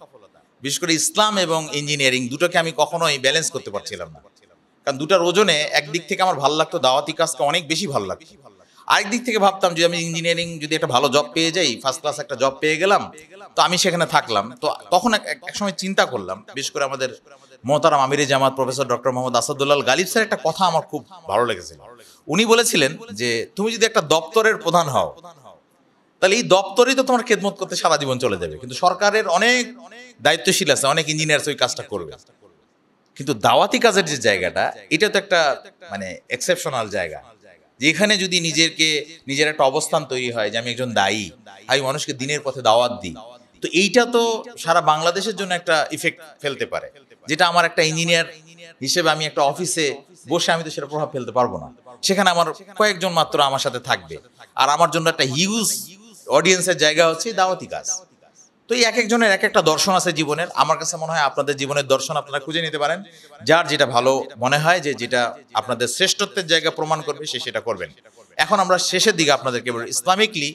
বিশেষ করে ইসলাম এবং ইঞ্জিনিয়ারিং দুটোকে আমি কখনোই ব্যালেন্স করতে পারছিলাম না। কারণ দুটার ওজনে একদিক থেকে আমার ভালো লাগতো, দাওয়াতি কাজকে অনেক বেশি ভালো লাগতো। আরেক দিক থেকে ভাবতাম যে আমি ইঞ্জিনিয়ারিং যদি একটা ভালো জব পেয়ে যাই, ফার্স্ট ক্লাস একটা জব পেয়ে গেলাম, তো আমি সেখানে থাকলাম। তো তখন এক সময় চিন্তা করলাম, বিশেষ করে আমাদের মোহতারাম আমিরে জামাত professor doctor Muhammad Asadullah Ghalib sir একটা কথা আমার খুব ভালো লেগেছিল। উনি বলেছিলেন যে তুমি যদি একটা দপ্তরের প্রধান হও, তাহলে এই দপ্তরেই তো তোমার খেদমত করতে সারা জীবন চলে যাবে, কিন্তু সরকারের অনেক দায়িত্বশীল আছে, অনেক ইঞ্জিনিয়ার ওই কাজটা করবে। কিন্তু দাওয়াতি কাজের যে জায়গাটা, এটা তো একটা মানে এক্সেপশনাল জায়গা, যেখানে যদি নিজের একটা অবস্থান তৈরি হয় যে আমি একজন দায়ী, আমি মানুষকে দিনের পথে দাওয়াত দিই, তো এইটা তো সারা বাংলাদেশের জন্য একটা ইফেক্ট ফেলতে পারে, যেটা আমার একটা ইঞ্জিনিয়ার হিসেবে আমি একটা অফিসে বসে আমি তো সেটা প্রভাব ফেলতে পারবো না। সেখানে আমার কয়েকজন মাত্র আমার সাথে থাকবে, আর আমার জন্য একটা হিউজ অডিয়েন্সের জায়গা হচ্ছে দাওয়াতি কাজ। তো এই এক একজনের এক একটা দর্শন আছে জীবনের। আমার কাছে মনে হয় আপনাদের জীবনের দর্শন আপনারা খুঁজে নিতে পারেন, যার যেটা ভালো মনে হয়, যে যেটা আপনাদের শ্রেষ্ঠত্বের জায়গা প্রমাণ করবে সে সেটা করবেন। এখন আমরা শেষের দিকে আপনাদেরকে ইসলামিকলি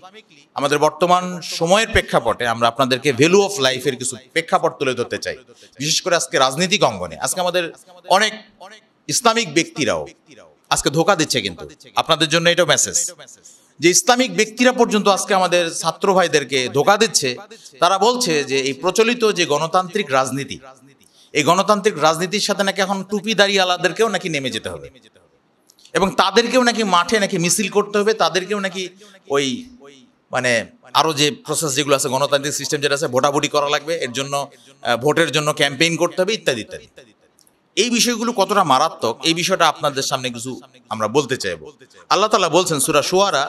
আমাদের বর্তমান সময়ের প্রেক্ষাপটে আমরা আপনাদেরকে ভ্যালু অফ লাইফের কিছু প্রেক্ষাপট তুলে ধরতে চাই, বিশেষ করে আজকে রাজনৈতিক অঙ্গনে। আজকে আমাদের অনেক ইসলামিক ব্যক্তিরাও আজকে ধোঁকা দিচ্ছে, কিন্তু আপনাদের জন্য এটা মেসেজ যে ইসলামিক ব্যক্তিরা পর্যন্ত আজকে আমাদের ছাত্র ভাইদেরকে ধোঁকা দিচ্ছে। তারা বলছে যে এই প্রচলিত যে গণতান্ত্রিক রাজনীতি, এই গণতান্ত্রিক রাজনীতির সাথে নাকি এখন টুপিদারি আলাদেরকেও নাকি নেমে যেতে হবে, এবং তাদেরকেও নাকি মাঠে নাকি মিছিল করতে হবে, তাদেরকেও নাকি ওই মানে আরো যে প্রসেস যেগুলো আছে গণতান্ত্রিক সিস্টেম যেটা আছে, ভোটাভুটি করা লাগবে, এর জন্য ভোটের জন্য ক্যাম্পেইন করতে হবে, ইত্যাদি ইত্যাদি। এই বিষয়গুলো কতটা মারাত্মক, এই বিষয়টা আপনাদের সামনে কিছু আমরা বলতে চাইবো। আল্লাহ তাআলা বলছেন সূরা শুআরা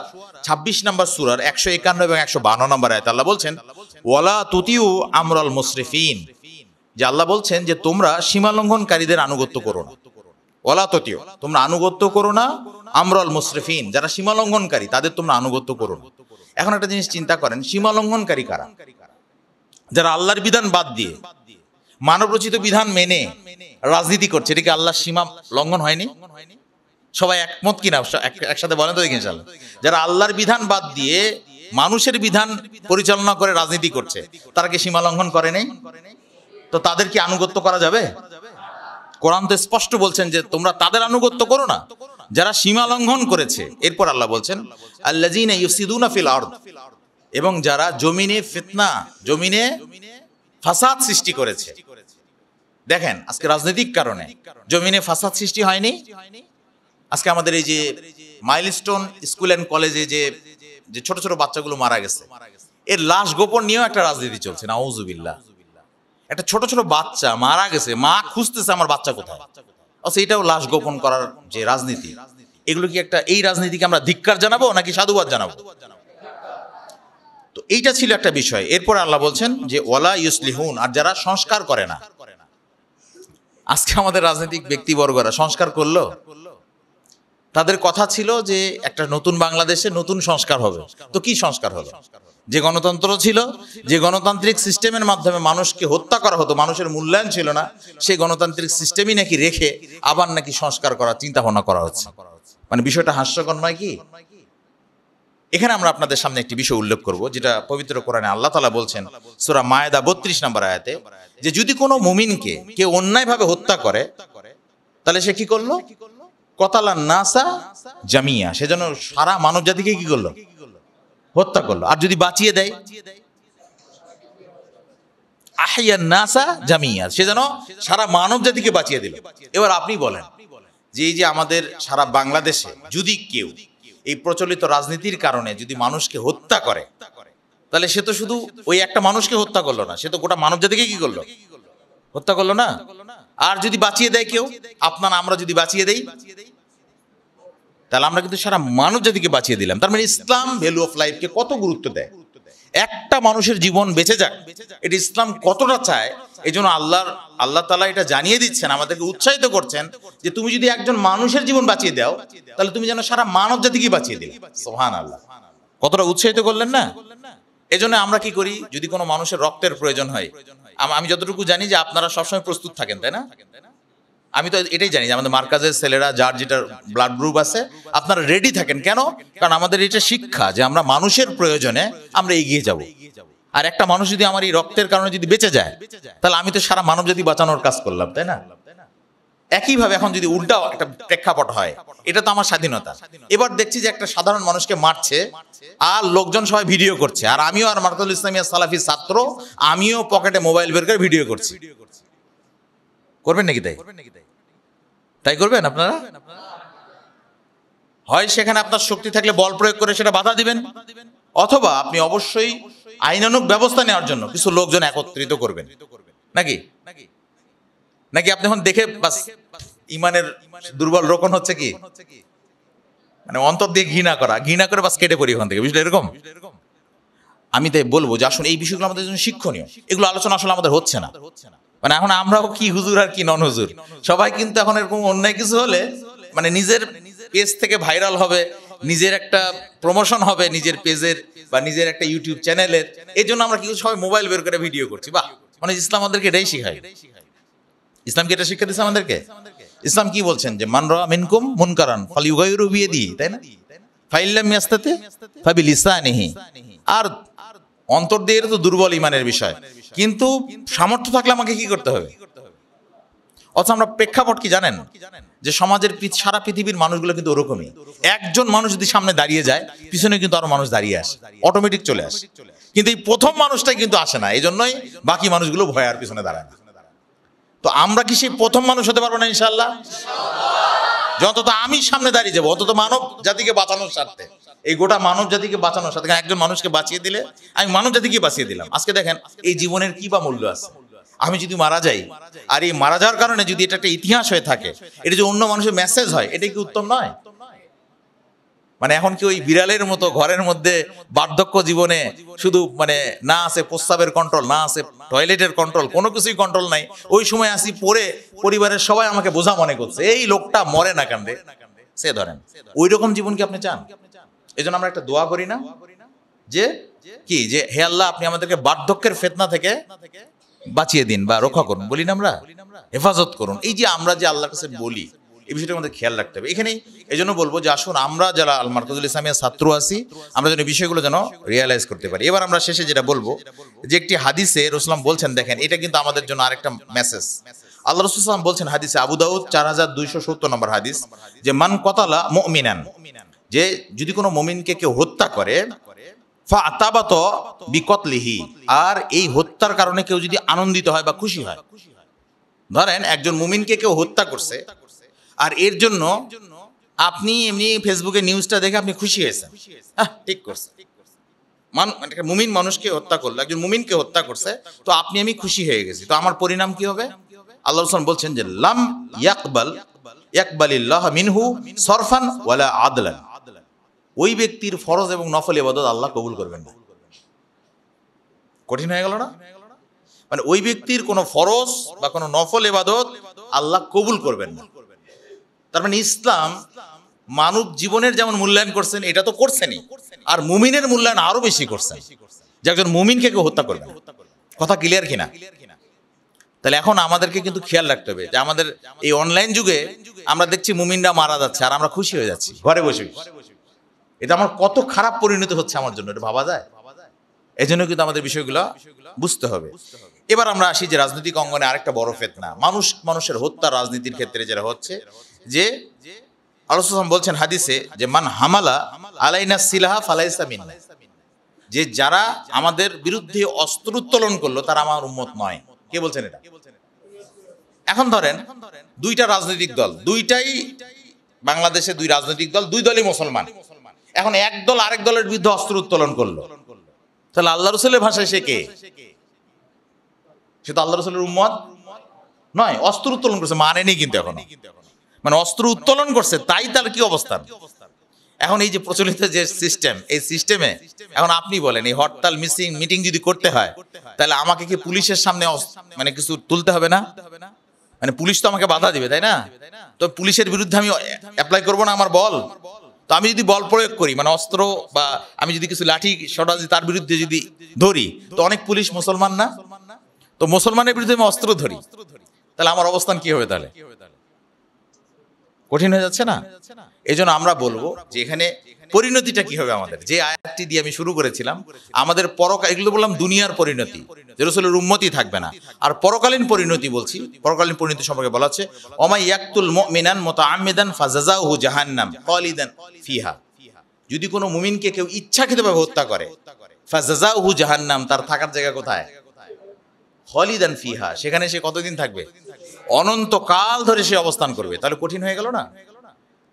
26 নম্বর সূরার 151 এবং 152 নম্বর আয়াতে আল্লাহ বলছেন, ওয়ালা তুতিউ আমরাল মুসরিফিন, যে আল্লাহ বলছেন যে তোমরা সীমালঙ্ঘনকারীদের আনুগত্য করো না। ওয়ালা তুতিউ, তোমরা আনুগত্য করো না আমরাল মুসরিফিন, যারা সীমালঙ্ঘনকারী তাদের তোমরা আনুগত্য করো না। এখন একটা জিনিস চিন্তা করেন, সীমালঙ্ঘনকারী কারা? যারা আল্লাহর বিধান বাদ দিয়ে মানবরচিত বিধান মেনে রাজনীতি করছে, এটা কি আল্লাহর সীমা লঙ্ঘন হয়নি? সবাই একমত কিনা একসাথে বলেন তো দেখি ইনশাআল্লাহ। যারা আল্লাহর বিধান বাদ দিয়ে মানুষের বিধান পরিচালনা করে রাজনীতি করছে, তারা কি সীমা লঙ্ঘন করে নাই? তো তাদের কি আনুগত্য করা যাবে? কোরআন তো স্পষ্ট বলছেন যে তোমরা তাদের আনুগত্য করো না যারা সীমা লঙ্ঘন করেছে। এরপর আল্লাহ বলছেন আল্লাযীনা ইউফসিদুনা ফিল আরদ, এবং যারা জমিনে ফিতনা, জমিনে ফাসাদ সৃষ্টি করেছে। দেখেন আজকে রাজনৈতিক কারণে জমিনে ফাসাদ সৃষ্টি হয়নি, আজকে আমাদের এই যে মাইলস্টোন স্কুল অ্যান্ড কলেজে যে যে ছোট ছোট বাচ্চাগুলো মারা গেছে, এর লাশ গোপন নিয়েও একটা রাজনীতি চলছে, নাউজুবিল্লাহ। একটা ছোট ছোট বাচ্চা মারা গেছে, মা খুঁজতেছে আমার বাচ্চা কোথায়, আচ্ছা এটাও লাশ গোপন করার যে রাজনীতি, এগুলো কি একটা, এই রাজনীতিকে আমরা ধিক্কার জানাবো নাকি সাধুবাদ জানাবো? তো এইটা ছিল একটা বিষয়। এরপর আল্লাহ বলছেন যে ওয়ালা ইউসলিহুন, আর যারা সংস্কার করে না। আজকে আমাদের রাজনৈতিক ব্যক্তিবর্গরা সংস্কার করলো, তাদের কথা ছিল যে একটা নতুন বাংলাদেশে নতুন সংস্কার হবে। তো কি সংস্কার হলো? যে গণতন্ত্র ছিল, যে গণতান্ত্রিক সিস্টেমের মাধ্যমে মানুষকে হত্যা করা হতো, মানুষের মূল্যায়ন ছিল না, সেই গণতান্ত্রিক সিস্টেমই নাকি রেখে আবার নাকি সংস্কার করার চিন্তা ভাবনা করা হচ্ছে। মানে বিষয়টা হাস্যকর নয় কি? এখানে আমরা আপনাদের সামনে একটি বিষয় উল্লেখ করব, যেটা পবিত্র কোরআনে আল্লাহ তাআলা বলছেন সূরা মায়েদা ৩২ নম্বর আয়াতে, যে যদি কোনো মুমিনকে কেউ অন্যায়ভাবে হত্যা করে, তাহলে সে কি করলো? কতালান নাসা জামিয়া, সেজন্য সারা মানব জাতিকে কি করলো? হত্যা করলো। আর যদি বাঁচিয়ে দেয়, আহইয়ান নাসা জামিয়া, সেজন্য সারা মানব জাতিকে বাঁচিয়ে দিল। এবার আপনি বলেন যে এই যে আমাদের সারা বাংলাদেশে যদি কেউ এই প্রচলিত রাজনীতির কারণে যদি মানুষকে হত্যা করে, তাহলে সে তো শুধু ওই একটা মানুষকে হত্যা করলো না, সে তো গোটা মানব জাতিকে কি করলো? হত্যা করলো না? আর যদি বাঁচিয়ে দেয় কেউ, আপনার আমরা যদি বাঁচিয়ে দেই, তাহলে আমরা কিন্তু সারা মানব জাতিকে বাঁচিয়ে দিলাম। তার মানে ইসলাম ভ্যালু অফ লাইফকে কত গুরুত্ব দেয়, একটা মানুষের জীবন বেঁচে যাক, এটা ইসলাম কতটা চায়। এই জন্য আল্লাহ তাআলা এটা জানিয়ে দিচ্ছেন, আমাদেরকে উৎসাহিত করছেন যে তুমি যদি একজন মানুষের জীবন বাঁচিয়ে দাও, তাহলে তুমি যেন সারা মানব জাতিকে বাঁচিয়ে দিলে। সুবহানাল্লাহ, কতটা উৎসাহিত করলেন না? এজন্য আমরা কি করি, যদি কোনো মানুষের রক্তের প্রয়োজন হয়, আমি যতটুকু জানি যে আপনারা সবসময় প্রস্তুত থাকেন, তাই না? আমি তো এটাই জানি যে আমাদের মার্কাজের ছেলেরা যার যেটা ব্লাড গ্রুপ আছে, আপনারা রেডি থাকেন। কেন? কারণ আমাদের এটা শিক্ষা যে আমরা মানুষের প্রয়োজনে আমরা এগিয়ে যাব। আর একটা মানুষ যদি আমার এই রক্তের কারণে যদি বেঁচে যায়, তাহলে আমি তো সারা মানব জাতি বাঁচানোর কাজ করলাম, তাই না? একইভাবে এখন যদি উল্টা একটা প্রেক্ষাপট হয়, এটা তো আমার স্বাধীনতা। এবার দেখছি যে একটা সাধারণ মানুষকে মারছে আর লোকজন সবাই ভিডিও করছে, আর আমিও আর মার্কাজুল ইসলামিয়া সালাফি ছাত্র, আমিও পকেটে মোবাইল বের করে ভিডিও করছি। করবেন নাকি তাই? তাই করবেন আপনারা? হয় সেখানে আপনার শক্তি থাকলে বল প্রয়োগ করে সেটা বাধা দিবেন, অথবা আপনি অবশ্যই আইনানুগ ব্যবস্থা নেওয়ার জন্য কিছু লোকজন একত্রিত করবেন, নাকি? নাকি আপনি এখন দেখে বাস ইমানের দুর্বল রোকন হচ্ছে কি, মানে অন্তর দিয়ে ঘৃণা করে বাস কেটে পড়ি ওখান থেকে, বুঝলে? এরকম আমি তাই বলবো যে আসুন এই বিষয়গুলো আমাদের জন্য শিক্ষণীয়। এগুলো আলোচনা আসলে আমাদের হচ্ছে না। মানে এখন আমরাও কি হুজুর আর কি নন হুজুর, সবাই কিন্তু এখন এরকম অন্যায় কিছু হলে মানে নিজের পেজ থেকে ভাইরাল হবে, নিজের একটা প্রমোশন হবে নিজের পেজের বা নিজের একটা ইউটিউব চ্যানেলের, এই জন্য আমরা কিছু সবাই মোবাইল বের করে ভিডিও করছি। বাহ, মানে ইসলাম আমাদেরকে এটাই শিখায়। ইসলাম কি এটা শিক্ষা দিচ্ছে আমাদেরকে? ইসলাম কি বলছেন যে মান রাআ মিনকুম মুনকারান ফালইউগাইরু বিয়াদিহি, তাই না? ফাইল্লাম ইয়াস্তাতি ফাবিলিসানিহি। আর অন্তর দিয়ে তো দুর্বল ইমানের বিষয়, কিন্তু সামর্থ্য থাকলে আমাকে কি করতে হবে? অথচ আমরা প্রেক্ষাপট কি জানেন, যে সমাজের সারা পৃথিবীর মানুষগুলো কিন্তু ওরকমই। একজন মানুষ যদি সামনে দাঁড়িয়ে যায়, পিছনে কিন্তু আরো মানুষ দাঁড়িয়ে আসে, অটোমেটিক চলে আসে। কিন্তু এই প্রথম মানুষটাই কিন্তু আসে না, এই জন্যই বাকি মানুষগুলো ভয় আর পিছনে দাঁড়ায় না। তো আমরা কি সেই প্রথম মানুষ হতে পারবো না ইনশাআল্লাহ? যত আমি সামনে দাঁড়িয়ে যাবো, অন্তত মানব জাতিকে বাঁচানোর স্বার্থে, এই গোটা মানব জাতিকে বাঁচানোর সাথে একজন মানুষকে বাঁচিয়ে দিলে আমি মানব জাতিকে বাঁচিয়ে দিলাম। আজকে দেখেন এই জীবনের কি বা মূল্য আছে? আমি যদি মারা যাই, আর এই মারা যাওয়ার কারণে যদি এটা একটা ইতিহাস হয়ে থাকে, এটা যদি অন্য মানুষের মেসেজ হয়, এটা কি উত্তম নয়? মানে এখন কি ওই বিড়ালের মতো ঘরের মধ্যে বার্ধক্য জীবনে শুধু মানে না আছে প্রস্রাবের কন্ট্রোল, না আছে টয়লেটের কন্ট্রোল, কোনো কিছুই কন্ট্রোল নাই, ওই সময় আসি পরে পরিবারের সবাই আমাকে বোঝা মনে করছে, এই লোকটা মরে না কান্দে, সে ধরেন ওই রকম জীবন কি আপনি চান? এই জন্য আমরা একটা দোয়া করি না যে কি, যে হে আল্লাহ আপনি আমাদেরকে বার্ধক্যের ফিতনা থেকে বাঁচিয়ে দিন বা রক্ষা করুন, বলি না আমরা, হেফাজত করুন। এই যে আমরা যে আল্লাহর কাছে বলি, এই বিষয়টা আমাদের খেয়াল রাখতে হবে। এখানেই এই জন্য বলবো যে আসুন আমরা যারা আল মার্কাজুল ইসলামিয়া ছাত্র আছি, আমরা যেন বিষয়গুলো যেন রিয়েলাইজ করতে পারি। এবার আমরা শেষে যেটা বলবো, যে একটি হাদিসে রাসূল বলছেন, দেখেন এটা কিন্তু আমাদের জন্য আরেকটা মেসেজ। আল্লাহ রাসূল সাল্লাল্লাহু আলাইহি ওয়াসাল্লাম বলছেন হাদিসে, আবু দাউদ 4270 নম্বর হাদিস, যে মান কতালা মুমিনান, যে যদি কোনো মুমিনকে কেউ হত্যা করে, ফাতাবাত বিকতলিহি, আর এই হত্যার কারণে কেউ যদি আনন্দিত হয় বা খুশি হয়, ধরেন একজন মুমিনকে কেউ হত্যা করছে আর এর জন্য আপনি এমনি ফেসবুকে নিউজটা দেখে আপনি খুশি হয়েছেন, ঠিক করছে, একটা মুমিন মানুষকে হত্যা করলো, একজন মুমিনকে হত্যা করছে, তো আপনি আমি খুশি হয়ে গেছি, তো আমার পরিণাম কি হবে? আল্লাহ রাসূল বলছেন যে লাম ইয়াকবালিল্লাহ মিনহু সরফান ওয়ালা আদলান, ওই ব্যক্তির ফরজ এবং নফল ইবাদত আল্লাহ কবুল করবেন না। কঠিন হয়ে গেল না? মানে ওই ব্যক্তির কোনো ফরজ বা কোনো নফল ইবাদত আল্লাহ কবুল করবেন না। তার মানে ইসলাম মানব জীবনের যেমন মূল্যায়ন করছেন, এটা তো করছেনই, আর মুমিনের মূল্যায়ন আরো বেশি করছেন, যে একজন মুমিনকে কেউ হত্যা করবে না। কথা ক্লিয়ার কিনা? তাহলে এখন আমাদেরকে কিন্তু খেয়াল রাখতে হবে যে আমাদের এই অনলাইন যুগে আমরা দেখছি মুমিনরা মারা যাচ্ছে আর আমরা খুশি হয়ে যাচ্ছি ঘরে বসে। এটা আমার কত খারাপ পরিণতি হচ্ছে আমার জন্য, এটা ভাবা যায়? এই জন্য কিন্তু আমাদের বিষয়গুলো বুঝতে হবে। এবার আমরা আসি যে রাজনৈতিক অঙ্গনে আরেকটা বড় ফিতনা, মানুষের হত্যা রাজনীতির ক্ষেত্রে যেটা হচ্ছে, যে আল্লাহ সাল্লাল্লাহু আলাইহি ওয়াসাল্লাম বলছেন হাদিসে যে মান হামালা আলাইনা সিলাহা ফালাইসা মিন্না, যে যারা আমাদের বিরুদ্ধে অস্ত্র উত্তোলন করলো তারা আমার উম্মত নয়। কে বলছেন এটা? এখন ধরেন দুইটা রাজনৈতিক দল, দুইটাই বাংলাদেশে দুই রাজনৈতিক দল, দুই দলই মুসলমান। এখন এক দল আরেক দলের বিরুদ্ধে অস্ত্র উত্তোলন করলো, তাহলে আল্লাহ রাসূলের ভাষায় সে কে? সে তো আল্লাহ রাসূলের উম্মত নয়। অস্ত্র উত্তোলন করছে মানেনি কিন্তু এখনো, মানে অস্ত্র উত্তোলন করছে তাই তার কি অবস্থান। এখন এই যে প্রচলিত যে সিস্টেম, এই সিস্টেমে এখন আপনি বলেন এই হরতাল মিটিং যদি করতে হয়, তাহলে আমাকে কি পুলিশের সামনে মানে কিছু তুলতে হবে না? মানে পুলিশ তো আমাকে বাধা দিবে, তাই না? তো পুলিশের বিরুদ্ধে আমি অ্যাপ্লাই করবো না আমার বল? তো আমি যদি বল প্রয়োগ করি, মানে অস্ত্র বা আমি যদি কিছু লাঠি সরা তার বিরুদ্ধে যদি ধরি, তো অনেক পুলিশ মুসলমান না, তো মুসলমানের বিরুদ্ধে আমি অস্ত্র ধরি, তাহলে আমার অবস্থান কি হবে? তাহলে কঠিন হয়ে যাচ্ছে না? এই জন্য আমরা বলবো যে এখানে পরিণতিটা কি হবে আমাদের, যে আয়াতটি দিয়ে আমি শুরু করেছিলাম, আমাদের পরকাল, এগুলো বললাম দুনিয়ার পরিণতি, যে রাসূলের উম্মতি থাকবে না। আর পরকালীন পরিণতি বলছি, পরকালীন পরিণতি সম্পর্কে বলা হচ্ছে ওমাই ইয়াকতুল মুমিনান মুতাআম্মিদান ফাজাযাউহু জাহান্নাম খালিদান ফিহা, যদি কোনো মুমিনকে কেউ ইচ্ছাকৃতভাবে হত্যা করে, ফাজাযাউহু জাহান্নাম, তার থাকার জায়গা কোথায়? খালিদান ফিহা, সেখানে সে কতদিন থাকবে? অনন্তকাল ধরে সে অবস্থান করবে। তাহলে কঠিন হয়ে গেল না?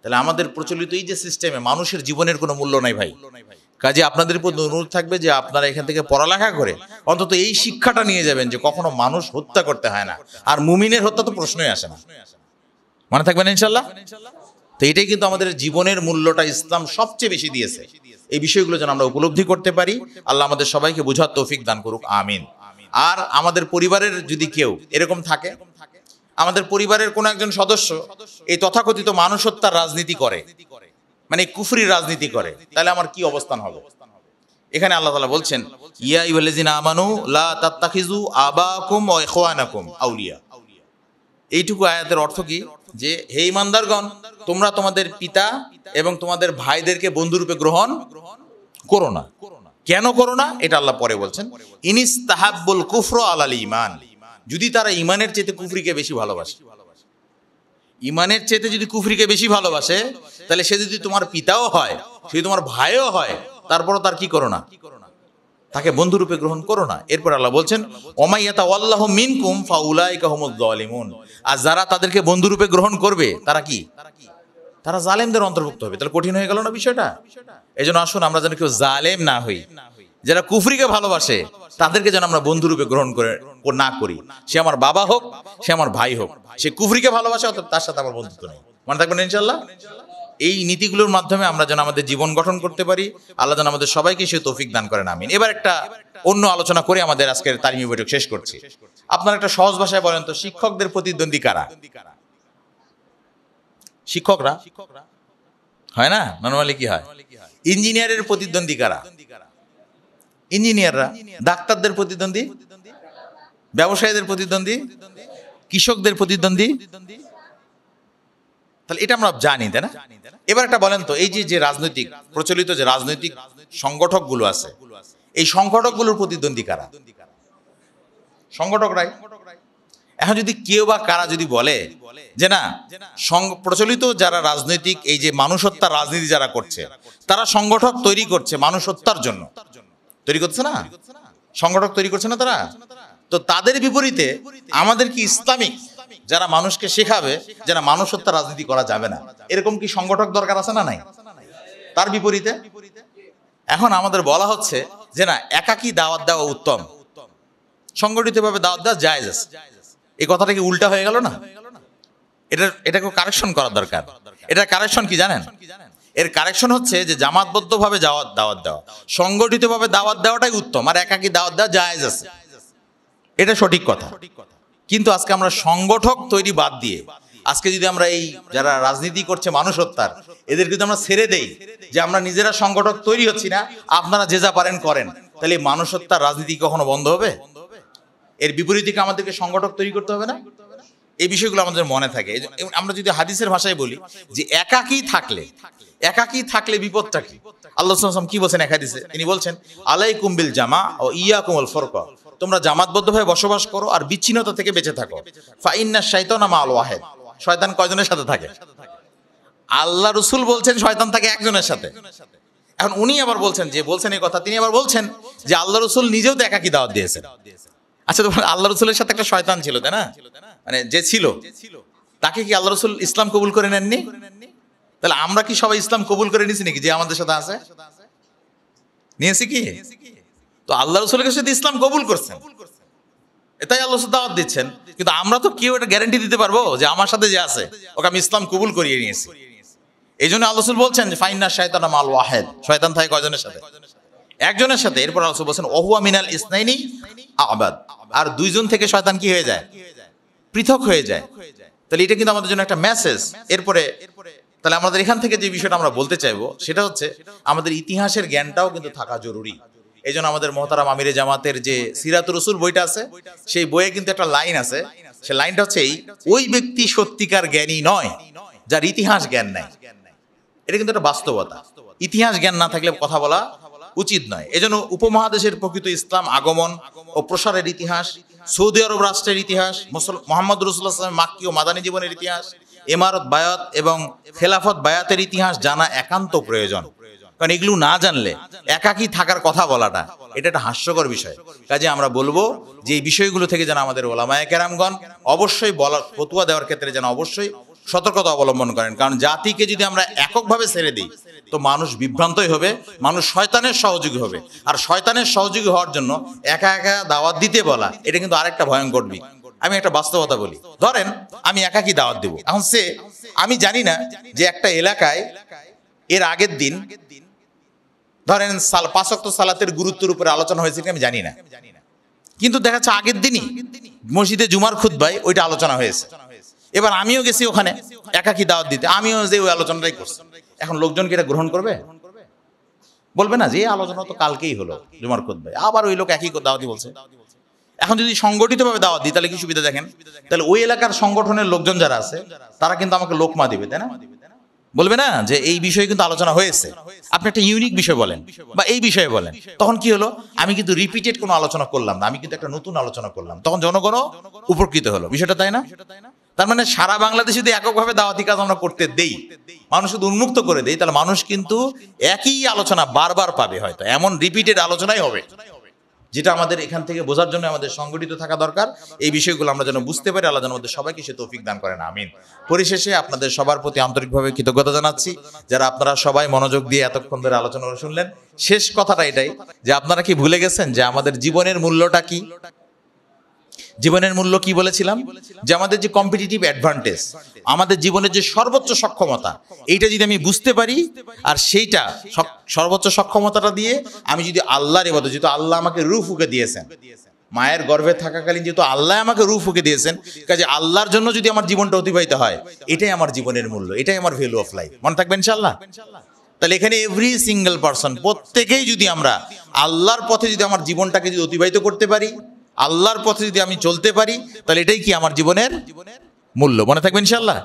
তাহলে আমাদের প্রচলিত এই যে সিস্টেমে মানুষের জীবনের কোনো মূল্য নাই ভাই। কাজে আপনাদের উপর অনুরোধ থাকবে যে আপনারা এখান থেকে পড়ালেখা করে অন্তত এই শিক্ষাটা নিয়ে যাবেন যে কখনো মানুষ হত্যা করতে হয় না, আর মুমিনের হত্যা তো প্রশ্নই আসে না। মনে থাকবেন ইনশাল্লাহ? তো এটাই কিন্তু আমাদের জীবনের মূল্যটা ইসলাম সবচেয়ে বেশি দিয়েছে। এই বিষয়গুলো যেন আমরা উপলব্ধি করতে পারি। আল্লাহ আমাদের সবাইকে বোঝার তৌফিক দান করুক, আমিন। আর আমাদের পরিবারের যদি কেউ এরকম থাকে, আমাদের পরিবারের কোনো একজন সদস্য এই তথাকথিত মানুষ হত্যার রাজনীতি করে, মানে কুফরির রাজনীতি করে, তাহলে আমার কি অবস্থান হবে? এখানে আল্লাহ তাআলা বলছেন ইয়া আইয়ুহাল্লাযিনা আমানু লা তাত্তাখিযু আবাকুম ওয়া ইখওয়ানাকুম আউলিয়া। এইটুকু আয়াতের অর্থ কি? যে হে ঈমানদারগণ, তোমরা তোমাদের পিতা এবং তোমাদের ভাইদেরকে বন্ধুরূপে গ্রহণ করো না। কেন করো না? এটা আল্লাহ পরে বলছেন ইনিস্তাহাব্বুল কুফরা আলাল ঈমান, যদি তারা ঈমানের চেয়ে কুফরিকে বেশি ভালোবাসে। ঈমানের চেয়ে যদি কুফরিকে বেশি ভালোবাসে, তাহলে সে যদি তোমার পিতাও হয়, সে তোমার ভাইও হয়, তারপরও তার কি করো না? তাকে বন্ধুরূপে গ্রহণ করো না। এরপর আল্লাহ বলছেন ওমাইয়াতাওয়াল্লাহু মিনকুম ফাউলাইকা হুমুয যালিমুন, আর যারা তাদেরকে বন্ধুরূপে গ্রহণ করবে তারা কি? তারা জালেমদের অন্তর্ভুক্ত হবে। তাহলে কঠিন হয়ে গেল না বিষয়টা? এজন্য আসুন আমরা যেন কেউ জালেম না হই। যারা কুফরিকে ভালোবাসে তাদেরকে যেন আমরা বন্ধুরূপে গ্রহণ করে না করি। সে আমার বাবা হোক, সে আমার ভাই হোক, সে কুফরিকে ভালোবাসে, অথবা তার সাথে আমার বন্ধুত্ব নেই। মনে থাকবেন ইনশাআল্লাহ? এই নীতিগুলোর মাধ্যমে আমরা যেন আমাদের জীবন গঠন করতে পারি। আল্লাহ যেন আমাদের সবাইকে সে তৌফিক দান করেন, আমিন। এবার একটা অন্য আলোচনা করে আমাদের আজকের তালিমি বৈঠক শেষ করছি। আপনারা একটা সহজ ভাষায় বলেন তো, শিক্ষকদের প্রতিদ্বন্দ্বী কারা? শিক্ষকরা হয় না? নরমালি কি হয়? ইঞ্জিনিয়ারের প্রতিদ্বন্দ্বী কারা? ইঞ্জিনিয়াররা। ডাক্তারদের প্রতিদ্বন্দ্বী? ব্যবসায়ীদের প্রতিদ্বন্দ্বী? কৃষকদের প্রতিদ্বন্দ্বী? তাহলে এটা আমরা জানি, তাই না? এবার একটা বলেন তো, এই যে রাজনৈতিক প্রচলিত যে রাজনৈতিক সংগঠকগুলো আছে, এই সংগঠকগুলোর প্রতিদ্বন্দ্বী কারা? সংগঠকরাই। এখন যদি কেউ বা কারা যদি বলে যে না, প্রচলিত যারা রাজনৈতিক এই যে মানুষ হত্যার রাজনীতি যারা করছে, তারা সংগঠক তৈরি করছে মানুষ হত্যার জন্য, তৈরি করছে না? সংগঠক তৈরি করছে না তারা? তো তাদের বিপরীতে আমাদের কি ইসলামিক যারা মানুষকে শেখাবে যারা মানুষ হত্যা রাজনীতি করা যাবে না, এরকম কি সংগঠক দরকার আছে না নাই? তার বিপরীতে এখন আমাদের বলা হচ্ছে যে না, একাকী দাওয়াত দেওয়া উত্তম, সংগঠিতভাবে দাওয়াত দেওয়া জায়েজ আছে। এই কথাটা কি উল্টা হয়ে গেল না? এটাকে কারেকশন করার দরকার। এটার কারেকশন কি জানেন? এর কারেকশন হচ্ছে যে জামাতবদ্ধভাবে দাওয়াত দেওয়া, সংগঠিতভাবে দাওয়াত দেওয়াটাই উত্তম, আর একাকী দাওয়াত দেওয়া জায়েজ আছে, এটা সঠিক কথা। কিন্তু আজকে আমরা সংগঠক তৈরি বাদ দিয়ে আজকে যদি আমরা এই যারা রাজনীতি করছে মানুষ হত্যার, এদেরকে যদি আমরা ছেড়ে দেই যে আমরা নিজেরা সংগঠক তৈরি হচ্ছি না, আপনারা যে যা পারেন করেন, তাহলে এই মানুষ হত্যার রাজনীতি কখনো বন্ধ হবে? এর বিপরীতে আমাদেরকে সংগঠক তৈরি করতে হবে না? এই বিষয়গুলো আমাদের মনে থাকে। আমরা যদি হাদিসের ভাষায় বলি যে একাকী থাকলে বিপদটা কি? আল্লাহ সাল্লাল্লাহু আলাইহি ওয়াসাল্লাম কি বলছেন এক হাদিসে? তিনি বলছেন আলাইকুম বিল জামা ও ইয়াকুমুল ফুরকা, তোমরা জামাতবদ্ধভাবে বসবাস করো আর বিচ্ছিন্নতা থেকে বেঁচে থাকো। ফা ইন্নাশ শাইতানা মাআল ওয়াহিদ, শয়তান কয়জনের সাথে থাকে? আল্লাহ রাসূল বলছেন শয়তান থাকে একজনের সাথে। এখন উনি আবার বলছেন, যে বলছেন এই কথা, তিনি আবার বলছেন যে আল্লাহ রাসূল নিজেও তো একাকী দাওয়াত দিয়েছেন। আচ্ছা, তো আল্লাহ রাসূলের সাথে একটা শয়তান ছিল, তাই না? মানে যে ছিল, তাকে কি আল্লাহ রাসূল ইসলাম কবুল করে নেননি? তাহলে আমরা কি সবাই ইসলাম কবুল করে নিয়েছি নাকি? যে আমাদের সাথে আছে নিয়েছি কি? তো আল্লাহ রাসূলের সাথে ইসলাম কবুল করছেন, এটাই আল্লাহ দাওয়াত দিচ্ছেন। কিন্তু আমরা তো কেউ এটা গ্যারান্টি দিতে পারবো যে আমার সাথে যে আছে ওকে আমি ইসলাম কবুল করিয়ে নিয়েছি? এই জন্য আল্লাহ রাসূল বলছেন যে ফাইন্না শাইতানা মাল ওয়াহিদ, শয়তান থাকে কয়জনের সাথে? একজনের সাথে। এরপর আল্লাহ রাসূল বলছেন ওহুয়া মিনাল ইসনাইনি আবাদ, আর দুইজন থেকে শয়তান কি হয়ে যায়? পৃথক হয়ে যায়। তাহলে এটা কিন্তু আমাদের জন্য একটা মেসেজ। এরপরে তাহলে আমাদের এখান থেকে যে বিষয়টা আমরা বলতে চাইবো সেটা হচ্ছে আমাদের ইতিহাসের জ্ঞানটাও কিন্তু থাকা জরুরি। এই জন্য আমাদের মোহতারাম আমিরে জামাতের যে সিরাতুর রাসূল বইটা আছে, সেই বইয়ে কিন্তু একটা লাইন আছে, সেই লাইনটা হচ্ছে ওই ব্যক্তি সত্যিকার জ্ঞানী নয় যার ইতিহাস জ্ঞান নাই। এটা কিন্তু একটা বাস্তবতা। ইতিহাস জ্ঞান না থাকলে কথা বলা উচিত নয়। এজন্য উপমহাদেশের প্রকৃত ইসলাম আগমন ও প্রসারের ইতিহাস, সৌদি আরব রাষ্ট্রের ইতিহাস, মুহাম্মদ রাসূলুল্লাহ সাল্লাল্লাহু আলাইহি ওয়াসাল্লাম মাক্কি ও মাদানী জীবনের ইতিহাস, ইমারত বায়াত এবং খেলাফত বায়াতের ইতিহাস জানা একান্ত প্রয়োজন। কারণ এগুলো না জানলে একাকী থাকার কথা বলাটা এটা একটা হাস্যকর বিষয়। কাজে আমরা বলবো যে এই বিষয়গুলো থেকে যেন আমাদের ওলামায়ে কেরামগণ অবশ্যই বলার ফতোয়া দেওয়ার ক্ষেত্রে যেন অবশ্যই সতর্কতা অবলম্বন করেন। কারণ জাতিকে যদি আমরা এককভাবে ছেড়ে দিই তো মানুষ বিভ্রান্তই হবে, মানুষ শয়তানের সহযোগী হবে। আর শয়তানের সহযোগী হওয়ার জন্য একা একা দাওয়াত দিতে বলা এটা কিন্তু আরেকটা ভয়ঙ্কর দিক। আমি একটা বাস্তবতা বলি, ধরেন আমি একাকী দাওয়াত দেব। এখন আমি জানি না যে একটা এলাকায় এর আগের দিন ধরেন 5 ওয়াক্ত সালাতের গুরুত্বের উপরে আলোচনা হয়েছে আমি জানি না, কিন্তু দেখা যাচ্ছে আগের দিনই মসজিদে জুমার খুতবায় ওইটা আলোচনা হয়েছে। এবার আমিও গেছি ওখানে একাকী দাওয়াত দিতে, আমিও যে ওই আলোচনাটাই করছি। এখন লোকজন কি এটা গ্রহণ করবে? বলবে না যে আলোচনা তো কালকেই হলো জুমার খুতবায়, আবার ওই লোক একই দাওয়াতই বলছে। এখন যদি সংগঠিতভাবে দাওয়াত দিই তাহলে কি সুবিধা দেখেন? তাহলে ওই এলাকার সংগঠনের লোকজন যারা আছে তারা কিন্তু আমাকে লোকমা দিবে, তাই না? বলবে না যে এই বিষয়ে কিন্তু আলোচনা হয়েছে, আপনি একটা ইউনিক বিষয় বলেন বা এই বিষয়ে বলেন। তখন কি হলো? আমি কিন্তু রিপিটেড কোনো আলোচনা করলাম না, আমি কিন্তু একটা নতুন আলোচনা করলাম, তখন জনগণও উপকৃত হলো। বিষয়টা তাই না? তার মানে সারা বাংলাদেশে যদি এককভাবে দাওয়াতি কাজ আমরা করতে দেই, মানুষ শুধু উন্মুক্ত করে দেই, তাহলে মানুষ কিন্তু একই আলোচনা বারবার পাবে, হয়তো এমন রিপিটেড আলোচনাই হবে। যেটা আমাদের এখান থেকে বোঝার জন্য আমাদের সংগঠিত থাকা দরকার। এই বিষয়গুলো আমরা যেন বুঝতে পারি। আল্লাহ যেন আমাদের সবাইকে সে তৌফিক দান করেন, আমিন। পরিশেষে আপনাদের সবার প্রতি আন্তরিকভাবে কৃতজ্ঞতা জানাচ্ছি, যারা আপনারা সবাই মনোযোগ দিয়ে এতক্ষণ ধরে আলোচনা শুনলেন। শেষ কথাটা এটাই যে আপনারা কি ভুলে গেছেন যে আমাদের জীবনের মূল্যটা কি? জীবনের মূল্য কি বলেছিলাম? যে আমাদের যে কম্পিটিটিভ অ্যাডভান্টেজ, আমাদের জীবনের যে সর্বোচ্চ সক্ষমতা, এইটা যদি আমি বুঝতে পারি আর সেইটা সর্বোচ্চ সক্ষমতাটা দিয়ে আমি যদি আল্লাহর ইবাদত, যেহেতু আল্লাহ আমাকে রূহ ফুঁকে দিয়েছেন, মায়ের গর্ভে থাকাকালীন যেহেতু আল্লাহ আমাকে রূহ ফুঁকে দিয়েছেন, কাজে আল্লাহর জন্য যদি আমার জীবনটা অতিবাহিত হয়, এটাই আমার জীবনের মূল্য, এটাই আমার ভ্যালু অফ লাইফ। মনে থাকবে ইনশাআল্লাহ। তাহলে এখানে এভরি সিঙ্গেল পারসন, প্রত্যেকেই যদি আমরা আল্লাহর পথে যদি আমার জীবনটাকে যদি অতিবাহিত করতে পারি, আল্লাহর পথে যদি আমি চলতে পারি, তাহলে এটাই কি আমার জীবনের মূল্য। মনে থাকবে ইনশাআল্লাহ।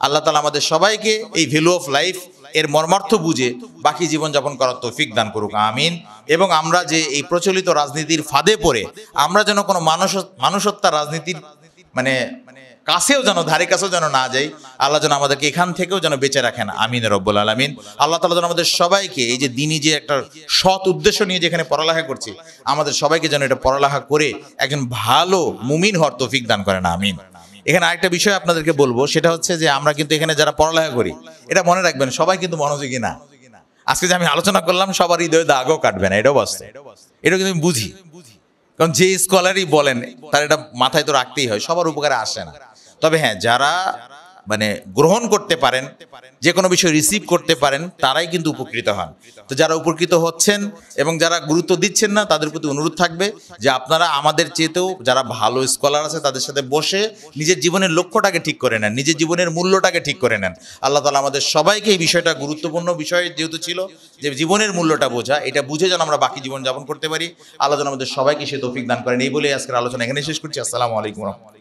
আল্লাহ তাআলা আমাদের সবাইকে এই ভ্যালু অফ লাইফ এর মর্মার্থ বুঝে বাকি জীবন যাপন করার তৌফিক দান করুক, আমিন। এবং আমরা যে এই প্রচলিত রাজনীতির ফাঁদে পড়ে আমরা যেন কোনো মানুষ হত্যা রাজনীতির মানে কাছেও যেন, ধারে কাছেও যেন না যাই, আল্লাহ যেন আমাদেরকে এখান থেকেও যেন বেঁচে রাখেন, আমিন রব্বুল আলামিন। আল্লাহ তাআলা যেন আমাদের সবাইকে এই যে দিনই যে একটা সৎ উদ্দেশ্য নিয়ে যেখানে পড়ালেখা করছি, আমাদের সবাইকে যেন এটা পড়ালেখা করে একজন ভালো মুমিন হওয়ার তৌফিক দান করেন, আমিন। এখানে আরেকটা বিষয় আপনাদেরকে বলবো, সেটা হচ্ছে যে আমরা কিন্তু এখানে যারা পড়ালেখা করি, এটা মনে রাখবেন সবাই কিন্তু মনোযোগী না। আজকে যে আমি আলোচনা করলাম সবার হৃদয়ে দাগও কাটবে না, এটাও বাস্তব। এটা কিন্তু আমি বুঝি, কারণ যে স্কলারই বলেন তার এটা মাথায় তো রাখতেই হয়, সবার উপকারে আসে না। তবে হ্যাঁ, যারা মানে গ্রহণ করতে পারেন, যে কোনো বিষয় রিসিভ করতে পারেন, তারাই কিন্তু উপকৃত হন। তো যারা উপকৃত হচ্ছেন এবং যারা গুরুত্ব দিচ্ছেন না, তাদের প্রতি অনুরোধ থাকবে যে আপনারা আমাদের চেয়েতেও যারা ভালো স্কলার আছে তাদের সাথে বসে নিজের জীবনের লক্ষ্যটাকে ঠিক করে নেন, নিজের জীবনের মূল্যটাকে ঠিক করে নেন। আল্লাহ তাআলা আমাদের সবাইকে এই বিষয়টা, গুরুত্বপূর্ণ বিষয় যেহেতু ছিল যে জীবনের মূল্যটা বোঝা, এটা বুঝে যেন আমরা বাকি জীবন যাপন করতে পারি। আল্লাহ যেন আমাদের সবাইকে সে তৌফিক দান করেন। এই বলে আজকের আলোচনা এখানে শেষ করছি। আসসালামু আলাইকুম ওয়া রাহমাতুল্লাহ।